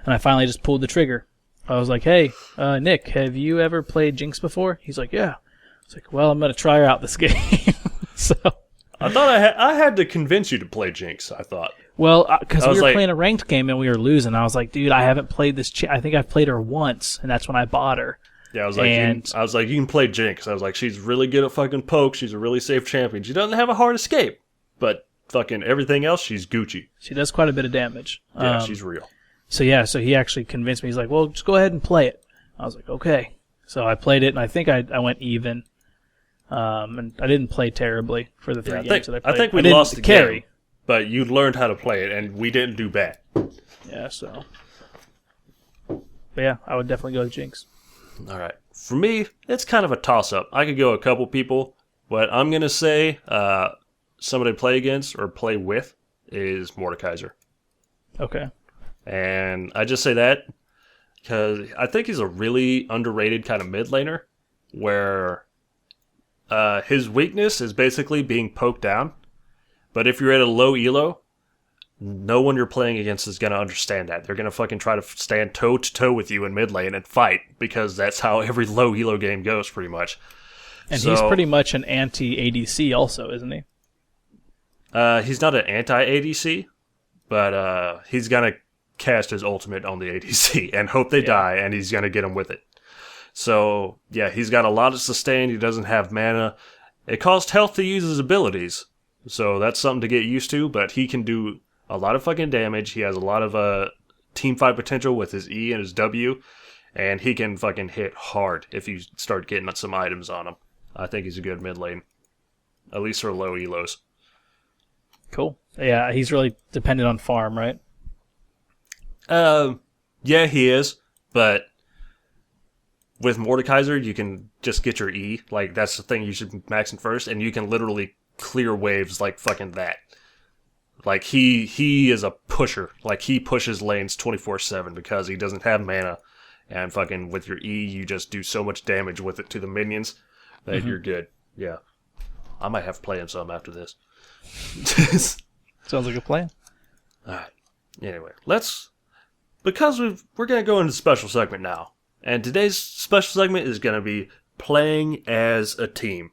Speaker 2: And I finally just pulled the trigger. I was like, hey, Nick, have you ever played Jinx before? He's like, yeah. I was like, well, I'm going to try her out this game. So
Speaker 1: I thought I had to convince you to play Jinx, I thought.
Speaker 2: Well, because we were playing a ranked game and we were losing. I was like, dude, I haven't played this. I think I've played her once, and that's when I bought her.
Speaker 1: Yeah, I was like, you can play Jinx. I was like, she's really good at fucking poke. She's a really safe champion. She doesn't have a hard escape, but fucking everything else, she's Gucci.
Speaker 2: She does quite a bit of damage.
Speaker 1: Yeah, she's real.
Speaker 2: So he actually convinced me. He's like, well, just go ahead and play it. I was like, okay. So I played it, and I think I went even. And I didn't play terribly for the 3 games that I played.
Speaker 1: I think we lost the game, but you learned how to play it, and we didn't do bad.
Speaker 2: Yeah, so. But yeah, I would definitely go with Jinx.
Speaker 1: All right. For me, it's kind of a toss-up. I could go a couple people, but I'm going to say somebody to play against or play with is Mordekaiser.
Speaker 2: Okay.
Speaker 1: And I just say that because I think he's a really underrated kind of mid laner where his weakness is basically being poked down. But if you're at a low elo, no one you're playing against is going to understand that. They're going to fucking try to stand toe-to-toe with you in mid lane and fight, because that's how every low elo game goes, pretty much.
Speaker 2: And he's pretty much an anti-ADC also, isn't he?
Speaker 1: He's not an anti-ADC, but he's going to cast his ultimate on the ADC and hope they die, and he's going to get them with it. So, yeah, he's got a lot of sustain. He doesn't have mana. It costs health to use his abilities, so that's something to get used to, but he can do a lot of fucking damage. He has a lot of team fight potential with his E and his W, and he can fucking hit hard if you start getting some items on him. I think he's a good mid lane, at least for low elos.
Speaker 2: Cool. Yeah, he's really dependent on farm, right?
Speaker 1: Yeah, he is, but with Mordekaiser, you can just get your E. Like, that's the thing you should be maxing first, and you can literally clear waves like fucking that. Like, he is a pusher. Like, he pushes lanes 24/7 because he doesn't have mana, and fucking with your E, you just do so much damage with it to the minions that you're good. Yeah. I might have to play him some after this.
Speaker 2: Sounds like a plan.
Speaker 1: Alright. Anyway, because we're going to go into the special segment now. And today's special segment is going to be playing as a team.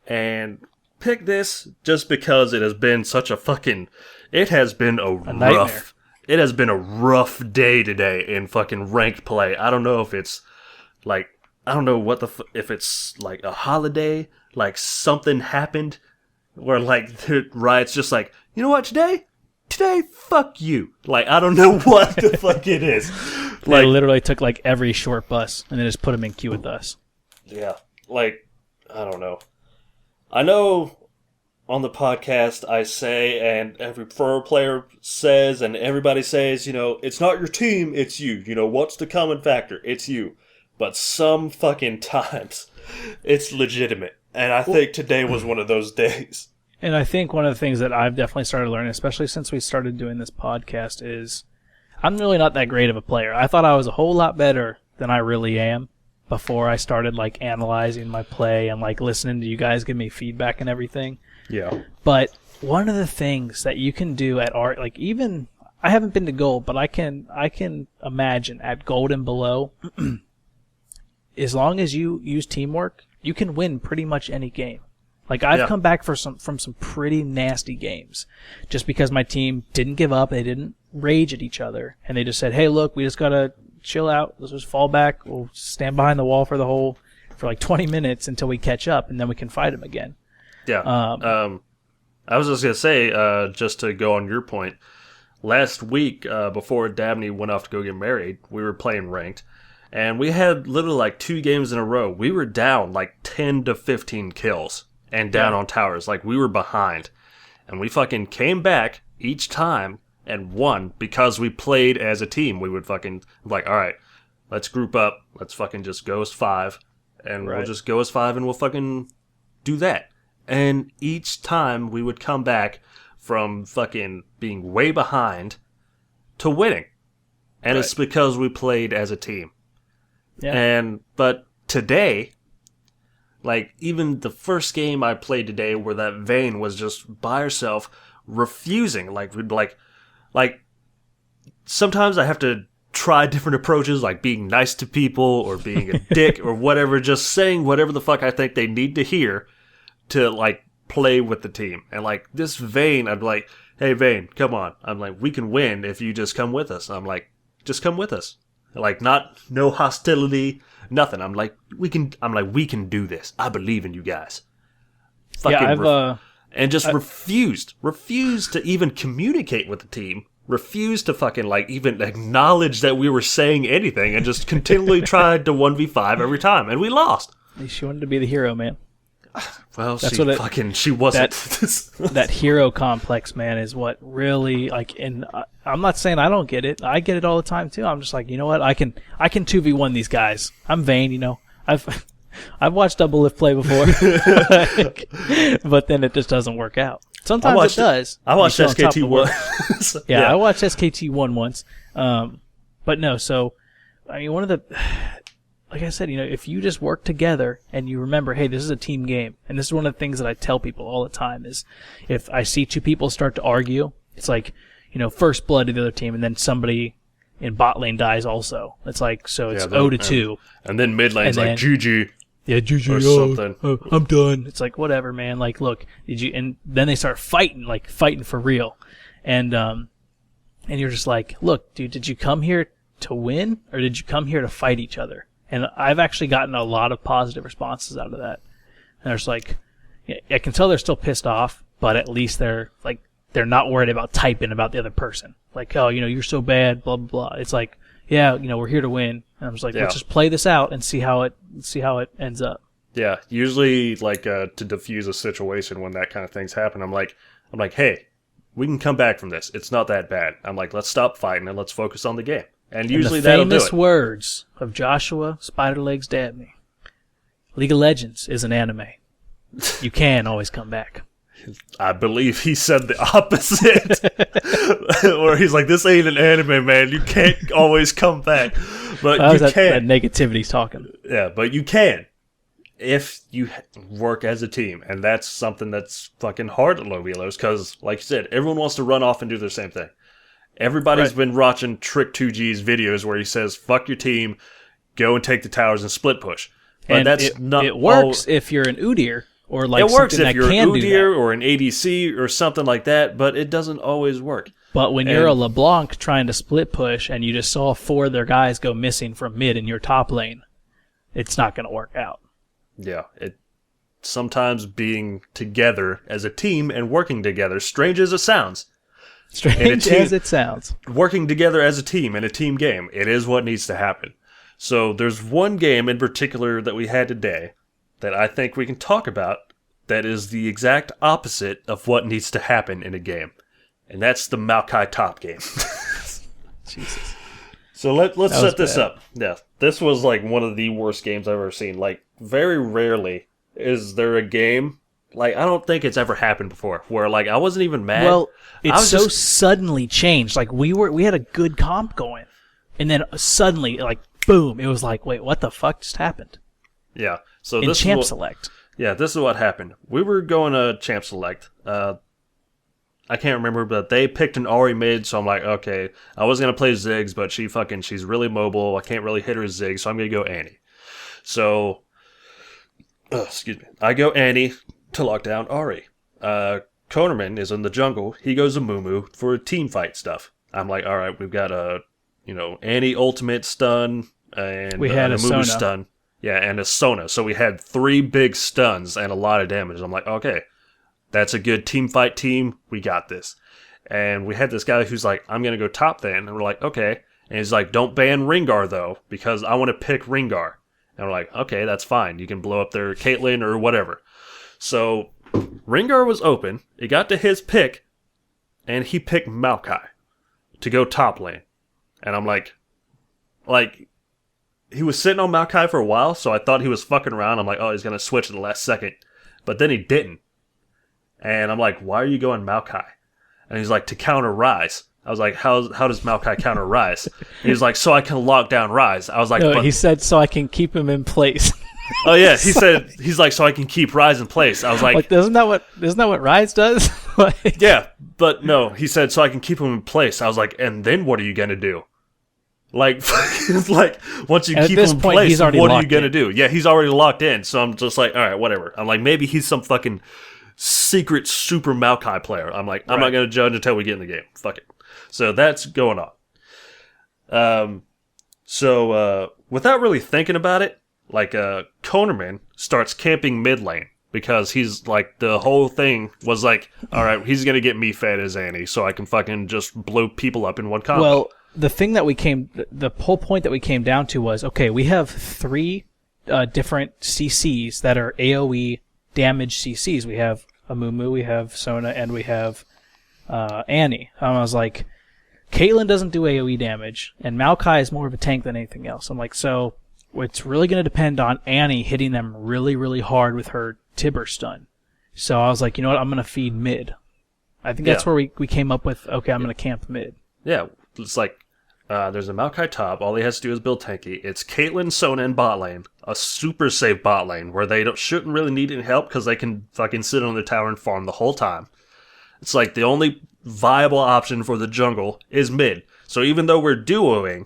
Speaker 1: And pick this just because it has been such a fucking... It has been a rough... It has been a rough day today in fucking ranked play. I don't know if it's like... I don't know what if it's like a holiday, like something happened, where like Riot's just like, you know what, today, fuck you. Like, I don't know what the fuck it is.
Speaker 2: They literally took like every short bus and then just put them in queue with us.
Speaker 1: Yeah, like, I don't know. I know on the podcast I say, and every pro player says, and everybody says, you know, it's not your team, it's you. You know, what's the common factor? It's you. But some fucking times, it's legitimate. And I think today was one of those days.
Speaker 2: And I think one of the things that I've definitely started learning, especially since we started doing this podcast, is I'm really not that great of a player. I thought I was a whole lot better than I really am before I started like analyzing my play and like listening to you guys give me feedback and everything.
Speaker 1: Yeah.
Speaker 2: But one of the things that you can do at art, like even I haven't been to gold, but I can imagine at gold and below, as long as you use teamwork, you can win pretty much any game. Like I've come back from some pretty nasty games, just because my team didn't give up, they didn't rage at each other, and they just said, "Hey, look, we just gotta chill out. Let's just fall back. We'll stand behind the wall for like 20 minutes until we catch up, and then we can fight them again."
Speaker 1: Yeah. I was just gonna say, just to go on your point, last week before Dabney went off to go get married, we were playing ranked, and we had literally like 2 games in a row. We were down like 10 to 15 kills and down on towers. Like we were behind, and we fucking came back each time and won because we played as a team. We would fucking like, all right, let's group up. Let's fucking just go as 5, and we'll just go as 5, and we'll fucking do that. And each time we would come back from fucking being way behind to winning. And it's because we played as a team. Yeah. But today, like even the first game I played today where that Vayne was just by herself refusing, like we'd like sometimes I have to try different approaches, like being nice to people or being a dick or whatever, just saying whatever the fuck I think they need to hear to like play with the team. And like this Vayne, I'm like, hey Vayne, come on. I'm like, we can win if you just come with us. I'm like, just come with us. Like no hostility, nothing. I'm like, we can do this. I believe in you guys. Fucking and just refused to even communicate with the team. Refused to fucking like even acknowledge that we were saying anything, and just continually tried to 1v5 every time, and we lost.
Speaker 2: She wanted to be the hero, man.
Speaker 1: Well, she wasn't.
Speaker 2: That hero complex, man, is what really like. And I'm not saying I don't get it. I get it all the time too. I'm just like, you know what? I can 2v1 these guys. I'm Vayne, you know. I've watched double lift play before, but then it just doesn't work out. Sometimes it does.
Speaker 1: I watched SKT 1.
Speaker 2: I watched SKT 1 once. But no, so I mean, one of the, like I said, you know, if you just work together and you remember, hey, this is a team game, and this is one of the things that I tell people all the time is, if I see 2 people start to argue, it's like, you know, first blood to the other team, and then somebody in bot lane dies also. It's like, so it's 0-2.
Speaker 1: And then mid lane's like GG.
Speaker 2: Yeah, GG, or something. I'm done. It's like, whatever, man. Like, look, and then they start fighting for real. And you're just like, look, dude, did you come here to win, or did you come here to fight each other? And I've actually gotten a lot of positive responses out of that. And there's like, I can tell they're still pissed off, but at least they're not worried about typing about the other person. Like, oh, you know, you're so bad, blah, blah, blah. It's like, yeah, you know, we're here to win. And I'm just like, let's just play this out and see how it ends up.
Speaker 1: Yeah, usually like to diffuse a situation when that kind of things happen, I'm like, hey, we can come back from this. It's not that bad. I'm like, let's stop fighting and let's focus on the game. And usually that'll do it. The famous words
Speaker 2: of Joshua Spiderlegs Dabney: League of Legends is an anime. You can always come back.
Speaker 1: I believe he said the opposite. Or he's like, this ain't an anime, man. You can't always come back. But you can.
Speaker 2: That negativity's talking.
Speaker 1: Yeah, but you can if you work as a team. And that's something that's fucking hard at low velos because, like you said, everyone wants to run off and do their same thing. Everybody's been watching Trick 2G's videos where he says, fuck your team, go and take the towers and split push. But
Speaker 2: and
Speaker 1: that's
Speaker 2: it works if you're an Udyr. Or like
Speaker 1: it works if you're an Udyr or an ADC or something like that, but it doesn't always work.
Speaker 2: But when you're a LeBlanc trying to split push and you just saw 4 of their guys go missing from mid in your top lane, it's not going to work out.
Speaker 1: Yeah, sometimes being together as a team and working together, strange as it sounds.
Speaker 2: Strange as it sounds.
Speaker 1: Working together as a team in a team game, it is what needs to happen. So there's one game in particular that we had today that I think we can talk about that is the exact opposite of what needs to happen in a game. And that's the Maokai Top game.
Speaker 2: Jesus.
Speaker 1: So let's set this up. Yeah, this was like one of the worst games I've ever seen. Like, very rarely is there a game, like, I don't think it's ever happened before, where, like, I wasn't even mad.
Speaker 2: Well, it's so suddenly changed. Like, we had a good comp going, and then suddenly, like, boom, it was like, wait, what the fuck just happened?
Speaker 1: Yeah. So
Speaker 2: in Champ Select.
Speaker 1: Yeah, this is what happened. We were going to Champ Select. I can't remember, but they picked an Ori mid, so I'm like, okay, I was going to play Ziggs, but she's really mobile. I can't really hit her Ziggs, so I'm going to go Annie. So, excuse me. I go Annie to lock down Ori. Konerman is in the jungle. He goes to Mumu for team fight stuff. I'm like, all right, we've got Annie ultimate stun and
Speaker 2: we had a
Speaker 1: Mumu
Speaker 2: Sona.
Speaker 1: stun. Yeah, and a Sona. So we had 3 big stuns and a lot of damage. I'm like, okay, that's a good team fight team. We got this. And we had this guy who's like, I'm going to go top then. And we're like, okay. And he's like, don't ban Ringar, though, because I want to pick Ringar. And we're like, okay, that's fine. You can blow up their Caitlyn or whatever. So Ringar was open. It got to his pick, and he picked Maokai to go top lane. And I'm like, he was sitting on Maokai for a while, so I thought he was fucking around. I'm like, oh, he's going to switch at the last second. But then he didn't. And I'm like, why are you going Maokai? And he's like, to counter Ryze. I was like, how does Maokai counter Ryze? And he's like, so I can lock down Ryze. I was like,
Speaker 2: no, he said, so I can keep him in place.
Speaker 1: Oh yeah, he's like, so I can keep Ryze in place. I was like,
Speaker 2: isn't that what Ryze does?
Speaker 1: Yeah, but no, he said, so I can keep him in place. I was like, and then what are you gonna do? Like, like once you keep him in place, what are you gonna do? Yeah, he's already locked in. So I'm just like, all right, whatever. I'm like, maybe he's some fucking secret super Maokai player. I'm like, I'm not gonna judge until we get in the game. Fuck it. So that's going on. So without really thinking about it, like, Konerman starts camping mid lane because he's like, the whole thing was like, all right, he's gonna get me fed as Annie, so I can fucking just blow people up in one combo.
Speaker 2: Well, the whole point that we came down to was, okay, we have 3 different CCs that are AoE damage CCs. We have Amumu, we have Sona, and we have Annie. I was like, Caitlyn doesn't do AoE damage, and Maokai is more of a tank than anything else. I'm like, so it's really going to depend on Annie hitting them really, really hard with her Tibber stun. So I was like, you know what, I'm going to feed mid. I think that's where we came up with, okay, I'm going to camp mid.
Speaker 1: Yeah, it's like, there's a Maokai top, all he has to do is build tanky. It's Caitlyn, Sona, and bot lane. A super safe bot lane, where they shouldn't really need any help, because they can fucking sit on the tower and farm the whole time. It's like, the only viable option for the jungle is mid. So even though we're duoing,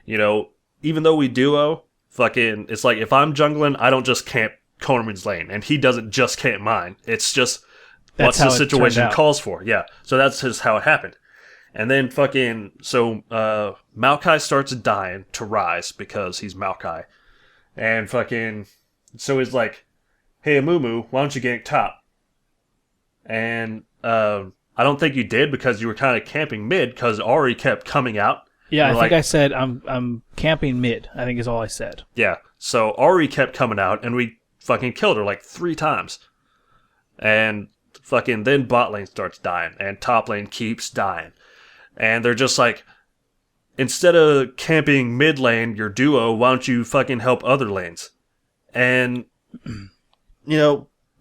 Speaker 1: even though we duo, fucking, it's like, if I'm jungling, I don't just camp Konerman's lane, and he doesn't just camp mine. It's just what's the situation calls for. Yeah, so that's just how it happened. And then fucking, so Maokai starts dying to Ryze because he's Maokai. And fucking, so he's like, hey Amumu, why don't you gank top? And I don't think you did, because you were kind of camping mid, because Ori kept coming out.
Speaker 2: Yeah, I think I said I'm camping mid, I think is all I said.
Speaker 1: Yeah, so Ori kept coming out, and we fucking killed her like 3 times. And fucking then bot lane starts dying, and top lane keeps dying. And they're just like, instead of camping mid lane, your duo, why don't you fucking help other lanes? And,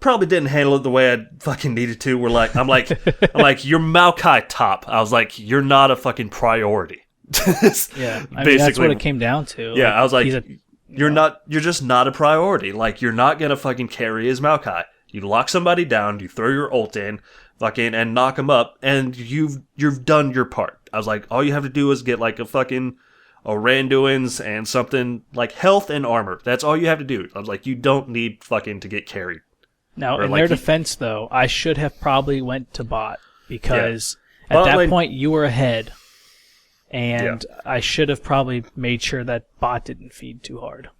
Speaker 1: probably didn't handle it the way I fucking needed to. I'm like, you're Maokai top. I was like, you're not a fucking priority.
Speaker 2: Yeah, I mean, that's what it came down to.
Speaker 1: Yeah, I was like, you're just not a priority. Like, you're not gonna fucking carry as Maokai. You lock somebody down, you throw your ult in, fucking, and knock them up, and you've done your part. I was like, all you have to do is get like a Randuin's and something like health and armor. That's all you have to do. I was like, you don't need fucking to get carried.
Speaker 2: Now, in their defense, though, I should have probably went to bot, because at that point you were ahead, and I should have probably made sure that bot didn't feed too hard.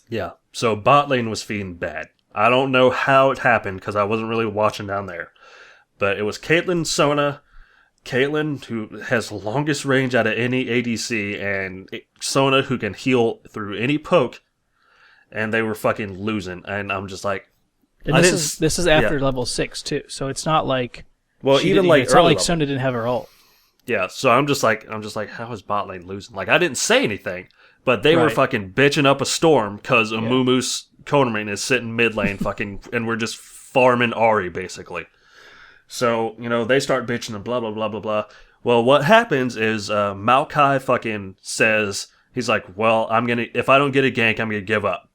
Speaker 1: Yeah, so bot lane was feeding bad. I don't know how it happened because I wasn't really watching down there. But it was Caitlyn, Sona, Caitlyn, who has the longest range out of any ADC, and Sona, who can heal through any poke, and they were fucking losing. And I'm just like...
Speaker 2: And this is after level 6, too, so it's not like...
Speaker 1: Well, even like
Speaker 2: it's not like Sona didn't have her ult.
Speaker 1: Yeah, so I'm just like, how is bot lane losing? Like, I didn't say anything, but they were fucking bitching up a storm because Amumu's Konerman is sitting mid lane fucking, and we're just farming Ahri, basically. So, they start bitching and blah, blah, blah, blah, blah. Well, what happens is Maokai fucking says, he's like, well, if I don't get a gank, I'm going to give up.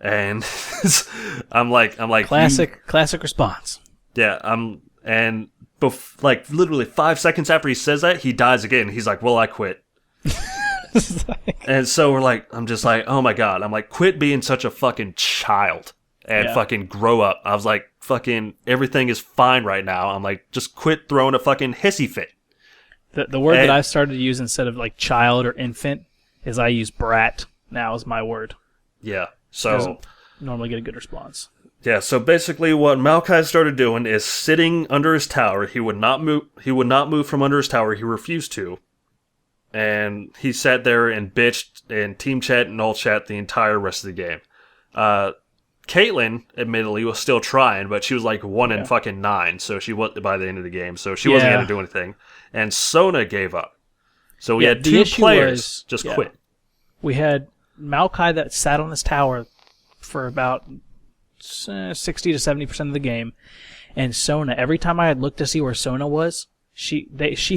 Speaker 1: And I'm like...
Speaker 2: Classic response.
Speaker 1: Yeah, and literally 5 seconds after he says that, he dies again. He's like, well, I quit. And so I'm just like, oh my god. I'm like, quit being such a fucking child and fucking grow up. I was like, fucking everything is fine right now. I'm like, just quit throwing a fucking hissy fit.
Speaker 2: The word that I've started to use instead of like child or infant is I use brat now as my word.
Speaker 1: Yeah. So
Speaker 2: normally get a good response.
Speaker 1: Yeah, so basically what Maokai started doing is sitting under his tower. He would not move from under his tower. He refused to. And he sat there and bitched in team chat and all chat the entire rest of the game. Caitlyn, admittedly, was still trying, but she was like 1 in fucking 9, so she was by the end of the game, so she wasn't going to do anything. And Sona gave up. So we had 2 players quit.
Speaker 2: We had Maokai that sat on his tower for about 60 to 70% of the game, and Sona, every time I had looked to see where Sona was, she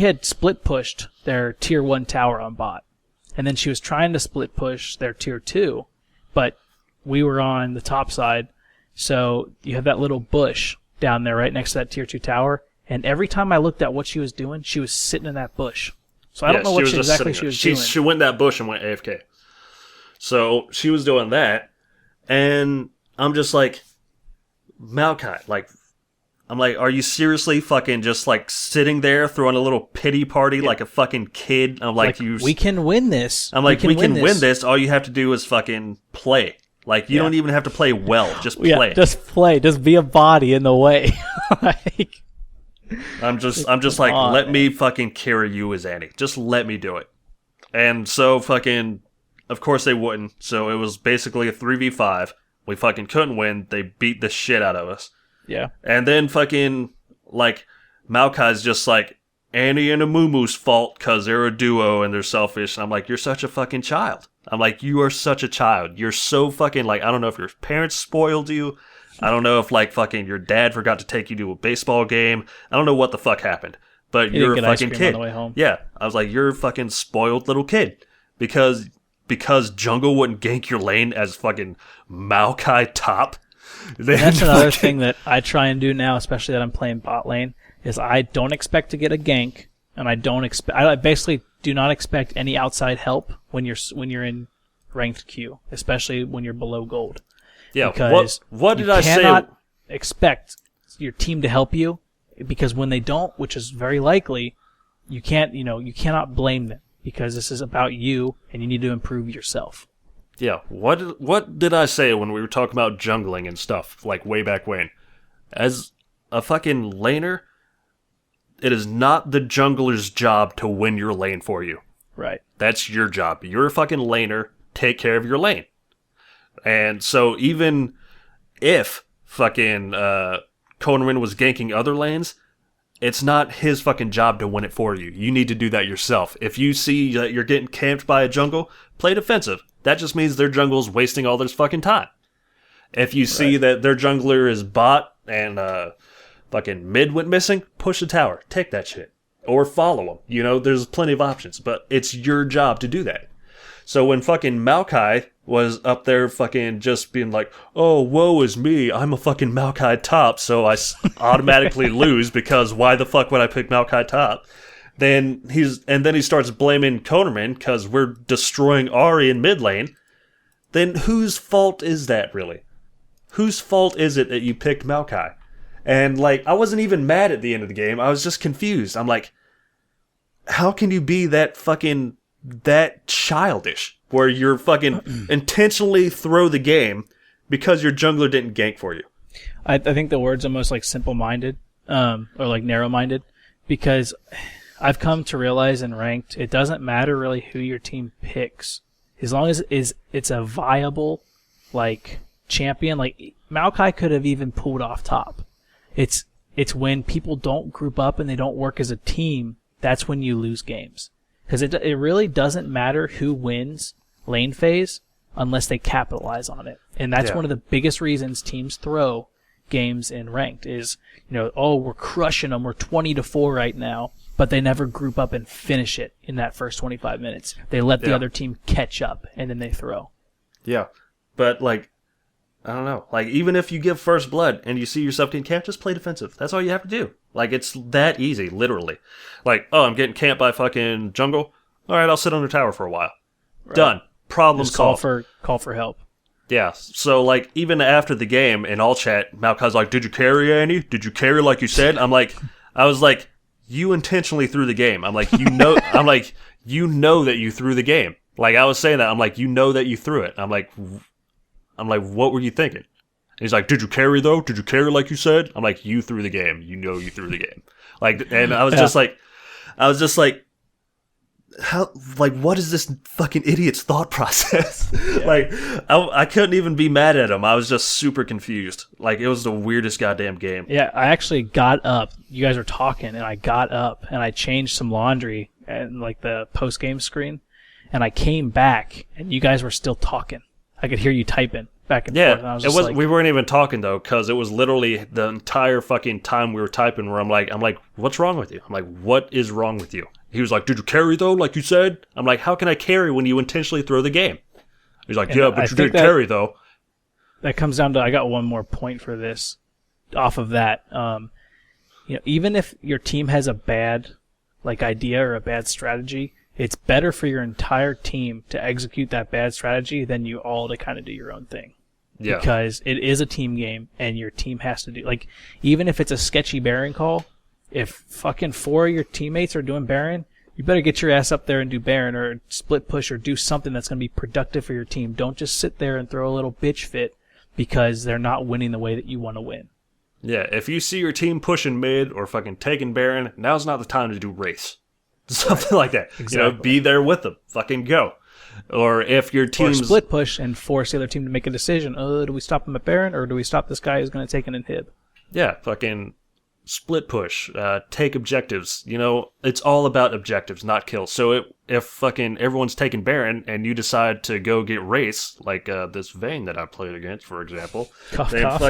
Speaker 2: had split pushed their tier 1 tower on bot, and then she was trying to split push their tier 2, but we were on the top side, so you have that little bush down there right next to that tier 2 tower, and every time I looked at what she was doing, she was sitting in that bush. So I don't know what exactly she was doing.
Speaker 1: She went in that bush and went AFK. So she was doing that, and I'm just like, Maokai, I'm like, are you seriously fucking just sitting there throwing a little pity party like a fucking kid? I'm like,
Speaker 2: we can win this.
Speaker 1: I'm like, we can win this. All you have to do is fucking play. You don't even have to play well. Just play.
Speaker 2: Yeah, just play. Just be a body in the way.
Speaker 1: I'm just like, let me fucking carry you as Annie. Just let me do it. And so fucking, of course they wouldn't. So it was basically a 3v5. We fucking couldn't win. They beat the shit out of us.
Speaker 2: Yeah.
Speaker 1: And then fucking, Maokai's just like, Annie and Amumu's fault because they're a duo and they're selfish. And I'm like, you're such a fucking child. I'm like, you are such a child. You're so fucking, I don't know if your parents spoiled you. I don't know if, fucking your dad forgot to take you to a baseball game. I don't know what the fuck happened. But you're a fucking kid.
Speaker 2: On the way home.
Speaker 1: Yeah. I was like, you're a fucking spoiled little kid. Because jungle wouldn't gank your lane as fucking Maokai top.
Speaker 2: That's another thing that I try and do now, especially that I'm playing bot lane, is I don't expect to get a gank, and I basically do not expect any outside help when you're in ranked queue, especially when you're below gold.
Speaker 1: Yeah. Because what did I say?
Speaker 2: You cannot expect your team to help you, because when they don't, which is very likely, you cannot blame them, because this is about you and you need to improve yourself.
Speaker 1: Yeah, what did I say when we were talking about jungling and stuff, way back when? As a fucking laner, it is not the jungler's job to win your lane for you.
Speaker 2: Right.
Speaker 1: That's your job. You're a fucking laner, take care of your lane. And so even if fucking Konerman was ganking other lanes, it's not his fucking job to win it for you. You need to do that yourself. If you see that you're getting camped by a jungle, play defensive. That just means their jungle's wasting all their fucking time. If you see that their jungler is bot and fucking mid went missing, push the tower. Take that shit. Or follow them. There's plenty of options. But it's your job to do that. So when fucking Maokai was up there fucking just being like, oh, woe is me, I'm a fucking Maokai top, so I automatically lose because why the fuck would I pick Maokai top? Then he starts blaming Konerman because we're destroying Ahri in mid lane. Then whose fault is that really? Whose fault is it that you picked Maokai? And I wasn't even mad at the end of the game. I was just confused. I'm like, how can you be that childish where you're fucking intentionally throw the game because your jungler didn't gank for you.
Speaker 2: I think the word's almost like simple-minded, or like narrow-minded, because I've come to realize in ranked, it doesn't matter really who your team picks, as long as it's a viable like champion. Like Maokai could have even pulled off top. It's when people don't group up and they don't work as a team, that's when you lose games. Because it really doesn't matter who wins lane phase unless they capitalize on it. And that's one of the biggest reasons teams throw games in ranked is, we're crushing them, we're 20-4 right now, but they never group up and finish it in that first 25 minutes. They let the other team catch up, and then they throw.
Speaker 1: Yeah, but I don't know. Even if you give first blood and you see yourself getting camped, just play defensive. That's all you have to do. It's that easy, literally. I'm getting camped by fucking jungle. All right, I'll sit on the tower for a while. Right. Done. Problem
Speaker 2: just
Speaker 1: solved.
Speaker 2: Call for help.
Speaker 1: Yeah, so, even after the game, in all chat, Malkai's like, did you carry, Annie? Did you carry like you said? I was like, you intentionally threw the game. I'm like, you know that you threw the game. I was saying that. I'm like, you know that you threw it. I'm like, what were you thinking? And he's like, did you carry, though? Did you carry like you said? I'm like, you threw the game. You know you threw the game. And I was just like, how, what is this fucking idiot's thought process? Yeah. I couldn't even be mad at him. I was just super confused. It was the weirdest goddamn game.
Speaker 2: Yeah, I actually got up. You guys were talking, and I got up, and I changed some laundry and the post-game screen, and I came back, and you guys were still talking. I could hear you typing back and forth. And
Speaker 1: it was. We weren't even talking though, because it was literally the entire fucking time we were typing. Where I'm like, what's wrong with you? I'm like, what is wrong with you? He was like, did you carry though, like you said? I'm like, how can I carry when you intentionally throw the game? He's like, yeah, but you didn't carry though.
Speaker 2: That comes down to, I got one more point for this. Off of that, even if your team has a bad idea or a bad strategy, it's better for your entire team to execute that bad strategy than you all to kind of do your own thing. Yeah. Because it is a team game, and your team has to do, even if it's a sketchy Baron call, if fucking 4 of your teammates are doing Baron, you better get your ass up there and do Baron or split push or do something that's going to be productive for your team. Don't just sit there and throw a little bitch fit because they're not winning the way that you want to win.
Speaker 1: Yeah, if you see your team pushing mid or fucking taking Baron, now's not the time to do race. Something like that.
Speaker 2: Exactly.
Speaker 1: Be there with them. Fucking go. Or if your team's...
Speaker 2: Or split push and force the other team to make a decision. Do we stop him at Baron, or do we stop this guy who's going to take an inhib?
Speaker 1: Yeah, fucking split push. Take objectives. It's all about objectives, not kills. So if fucking everyone's taking Baron and you decide to go get race, this Vayne that I played against, for example.
Speaker 2: Cough,
Speaker 1: then
Speaker 2: cough.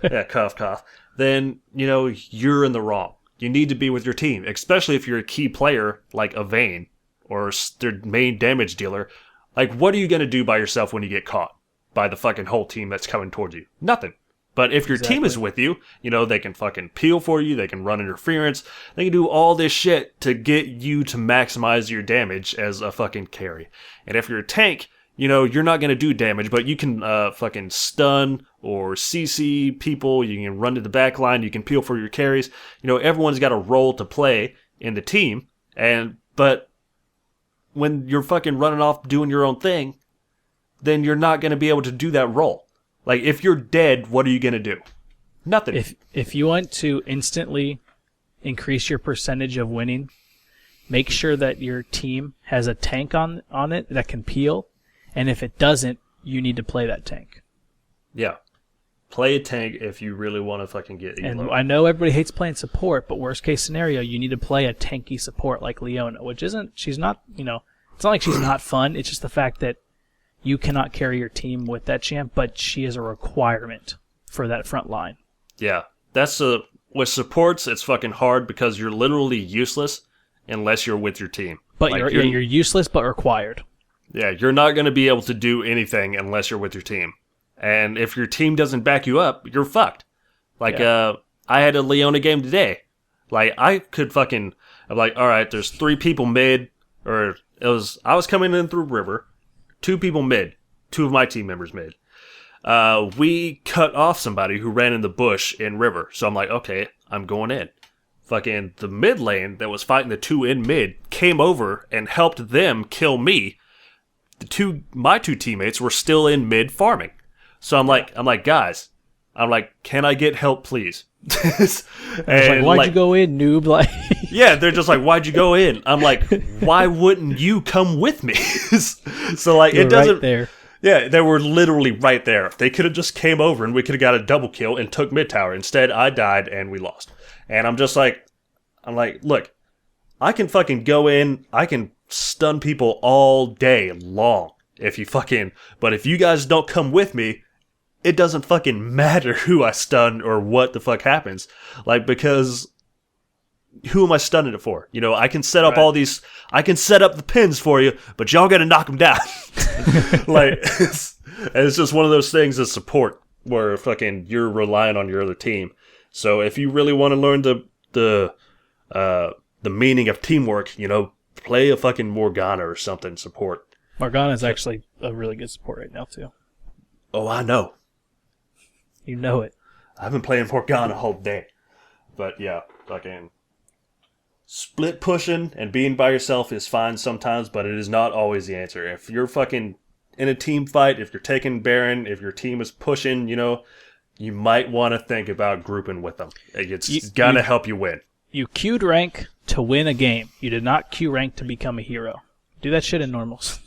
Speaker 1: Yeah, cough, cough. Then, you're in the wrong. You need to be with your team, especially if you're a key player like a Vayne or their main damage dealer. What are you going to do by yourself when you get caught by the fucking whole team that's coming towards you? Nothing. But if your team is with you, they can fucking peel for you, they can run interference, they can do all this shit to get you to maximize your damage as a fucking carry. And if you're a tank, you're not going to do damage, but you can fucking stun or CC people, you can run to the back line, you can peel for your carries. Everyone's got a role to play in the team, but when you're fucking running off doing your own thing, then you're not going to be able to do that role. If you're dead, what are you going to do? Nothing.
Speaker 2: If you want to instantly increase your percentage of winning, make sure that your team has a tank on it that can peel. And if it doesn't, you need to play that tank.
Speaker 1: Yeah. Play a tank if you really want to fucking get elo.
Speaker 2: And I know everybody hates playing support, but worst case scenario, you need to play a tanky support like Leona, which she's not, it's not like she's not fun. It's just the fact that you cannot carry your team with that champ, but she is a requirement for that front line.
Speaker 1: Yeah. With supports, it's fucking hard because you're literally useless unless you're with your team.
Speaker 2: But you're useless but required.
Speaker 1: Yeah, you're not going to be able to do anything unless you're with your team. And if your team doesn't back you up, you're fucked. I had a Leona game today. I could fucking... I'm like, all right, there's 3 people mid, I was coming in through river, 2 people mid, 2 of my team members mid. We cut off somebody who ran in the bush in river. So I'm like, okay, I'm going in. Fucking the mid lane that was fighting the 2 in mid came over and helped them kill me. My 2 teammates were still in mid farming. So I'm like, guys, can I get help, please?
Speaker 2: And why'd you go in, noob? Like,
Speaker 1: yeah, they're just like, why'd you go in? I'm like, why wouldn't you come with me? So like, it doesn't.
Speaker 2: Right there.
Speaker 1: Yeah, they were literally right there. They could have just came over and we could have got a double kill and took mid tower. Instead, I died and we lost. And I'm like, look, I can fucking go in, I can stun people all day long but if you guys don't come with me, it doesn't fucking matter who I stun or what the fuck happens. Like, because who am I stunning it for? You know, I can set up I can set up the pins for you, but y'all gotta knock them down. Like, it's just one of those things of support where fucking you're relying on your other team. So if you really want to learn the meaning of teamwork, you know, play a fucking Morgana or something, support.
Speaker 2: Morgana is actually a really good support right now, too.
Speaker 1: Oh, I know.
Speaker 2: You know it.
Speaker 1: I've been playing Morgana all day. But yeah, fucking split pushing and being by yourself is fine sometimes, but it is not always the answer. If you're fucking in a team fight, if you're taking Baron, if your team is pushing, you know, you might want to think about grouping with them. It's gonna help you win.
Speaker 2: You queued rank to win a game. You did not queue rank to become a hero. Do that shit in normals.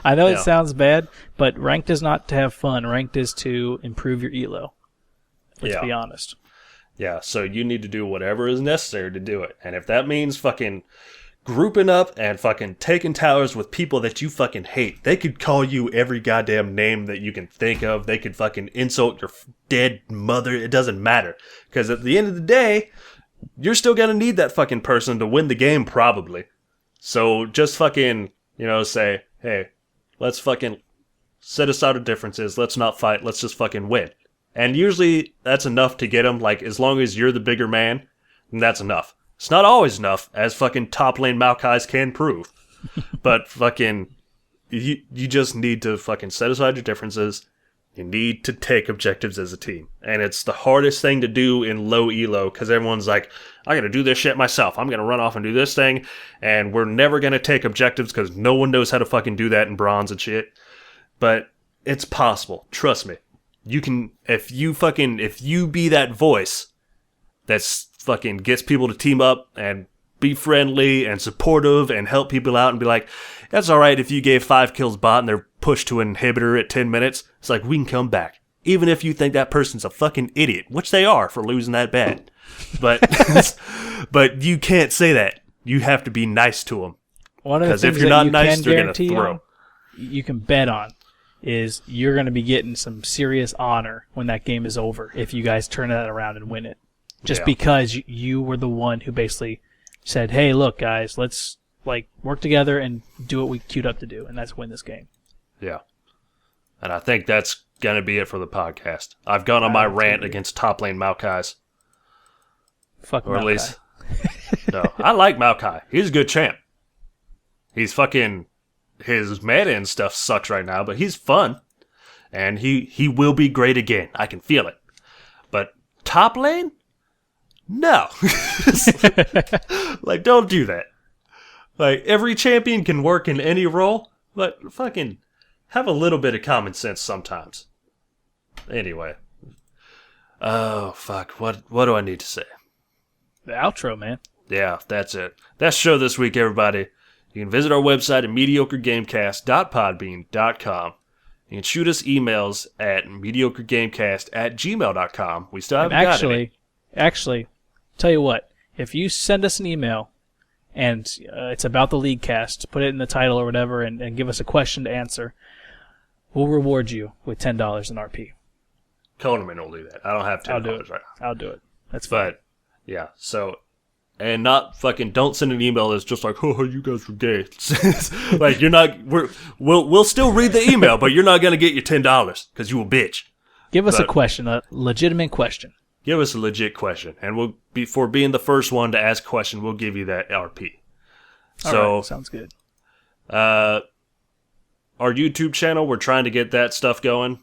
Speaker 2: I know it sounds bad, but ranked is not to have fun. Ranked is to improve your elo. Let's be honest.
Speaker 1: Yeah, so you need to do whatever is necessary to do it. And if that means fucking grouping up and fucking taking towers with people that you fucking hate, they could call you every goddamn name that you can think of. They could fucking insult your dead mother. It doesn't matter. Because at the end of the day, you're still going to need that fucking person to win the game, probably. So just fucking, you know, say, hey, let's fucking set aside our differences. Let's not fight. Let's just fucking win. And usually that's enough to get them. Like, as long as you're the bigger man, then that's enough. It's not always enough, as fucking top lane Maokai's can prove. But fucking, you just need to fucking set aside your differences. You need to take objectives as a team. And it's the hardest thing to do in low elo, because everyone's like, I gotta do this shit myself. I'm gonna run off and do this thing, and we're never gonna take objectives because no one knows how to fucking do that in bronze and shit. But it's possible. Trust me. You can, if you be that voice that's fucking gets people to team up and be friendly and supportive and help people out and be like, that's alright if you gave 5 kills bot and they're pushed to an inhibitor at 10 minutes. It's like, we can come back. Even if you think that person's a fucking idiot, which they are for losing that bad. But but you can't say that. You have to be nice to them.
Speaker 2: Because if you're not nice, they're going to throw. You can bet on is you're going to be getting some serious honor when that game is over if you guys turn that around and win it. Just because you were the one who basically said, hey, look, guys, let's like work together and do what we queued up to do, and that's win this game.
Speaker 1: Yeah. And I think that's going to be it for the podcast. I've gone on my rant against top lane Maokai's.
Speaker 2: Fuck
Speaker 1: or
Speaker 2: Maokai.
Speaker 1: At least, no, I like Maokai. He's a good champ. He's fucking... His meta and stuff sucks right now, but he's fun. And he will be great again. I can feel it. But top lane? No. Like, don't do that. Like, every champion can work in any role, but fucking have a little bit of common sense sometimes. Anyway. Oh, fuck. What do I need to say?
Speaker 2: The outro, man.
Speaker 1: Yeah, that's it. That's the show this week, everybody. You can visit our website at mediocregamecast.podbean.com. You can shoot us emails at mediocregamecast@gmail.com. We still haven't got any.
Speaker 2: Actually, tell you what. If you send us an email and it's about the Leaguecast, put it in the title or whatever, and give us a question to answer, we'll reward you with $10 in RP.
Speaker 1: Coleman will do that. I don't have $10
Speaker 2: I'll do it.
Speaker 1: right now.
Speaker 2: I'll do it. That's fine.
Speaker 1: But, yeah, so... And not fucking don't send an email that's just like, oh, you guys are gay. Like, you're not, we'll still read the email, but you're not going to get your $10 because you a bitch.
Speaker 2: Give us a question, a legitimate question.
Speaker 1: Give us a legit question. And we'll be, for being the first one to ask a question, we'll give you that RP. So,
Speaker 2: all right, sounds good.
Speaker 1: Our YouTube channel, we're trying to get that stuff going.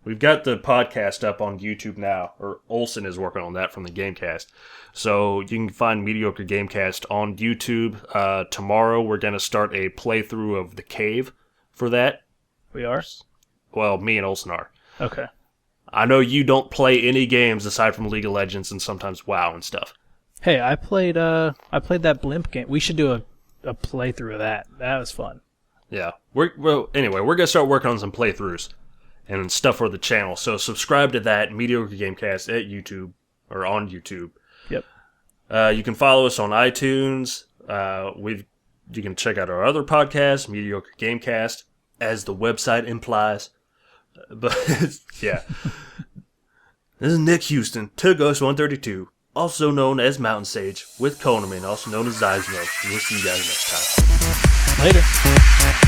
Speaker 1: We've got the podcast up on YouTube now, or Olsen is working on that from the Gamecast. So you can find Mediocre Gamecast on YouTube. Tomorrow we're going to start a playthrough of The Cave for that.
Speaker 2: We are?
Speaker 1: Well, me and Olsen are.
Speaker 2: Okay.
Speaker 1: I know you don't play any games aside from League of Legends and sometimes WoW and stuff.
Speaker 2: Hey, I played that Blimp game. We should do a playthrough of that. That was fun.
Speaker 1: Yeah. Anyway, we're gonna start working on some playthroughs and stuff for the channel. So subscribe to that Mediocre Gamecast at YouTube or on YouTube.
Speaker 2: Yep.
Speaker 1: You can follow us on iTunes. You can check out our other podcast, Mediocre Gamecast, as the website implies. But yeah. This is Nick Houston, Tugos 132, also known as Mountain Sage, with Konaman, also known as Zeismo. We'll see you guys next time.
Speaker 2: Later.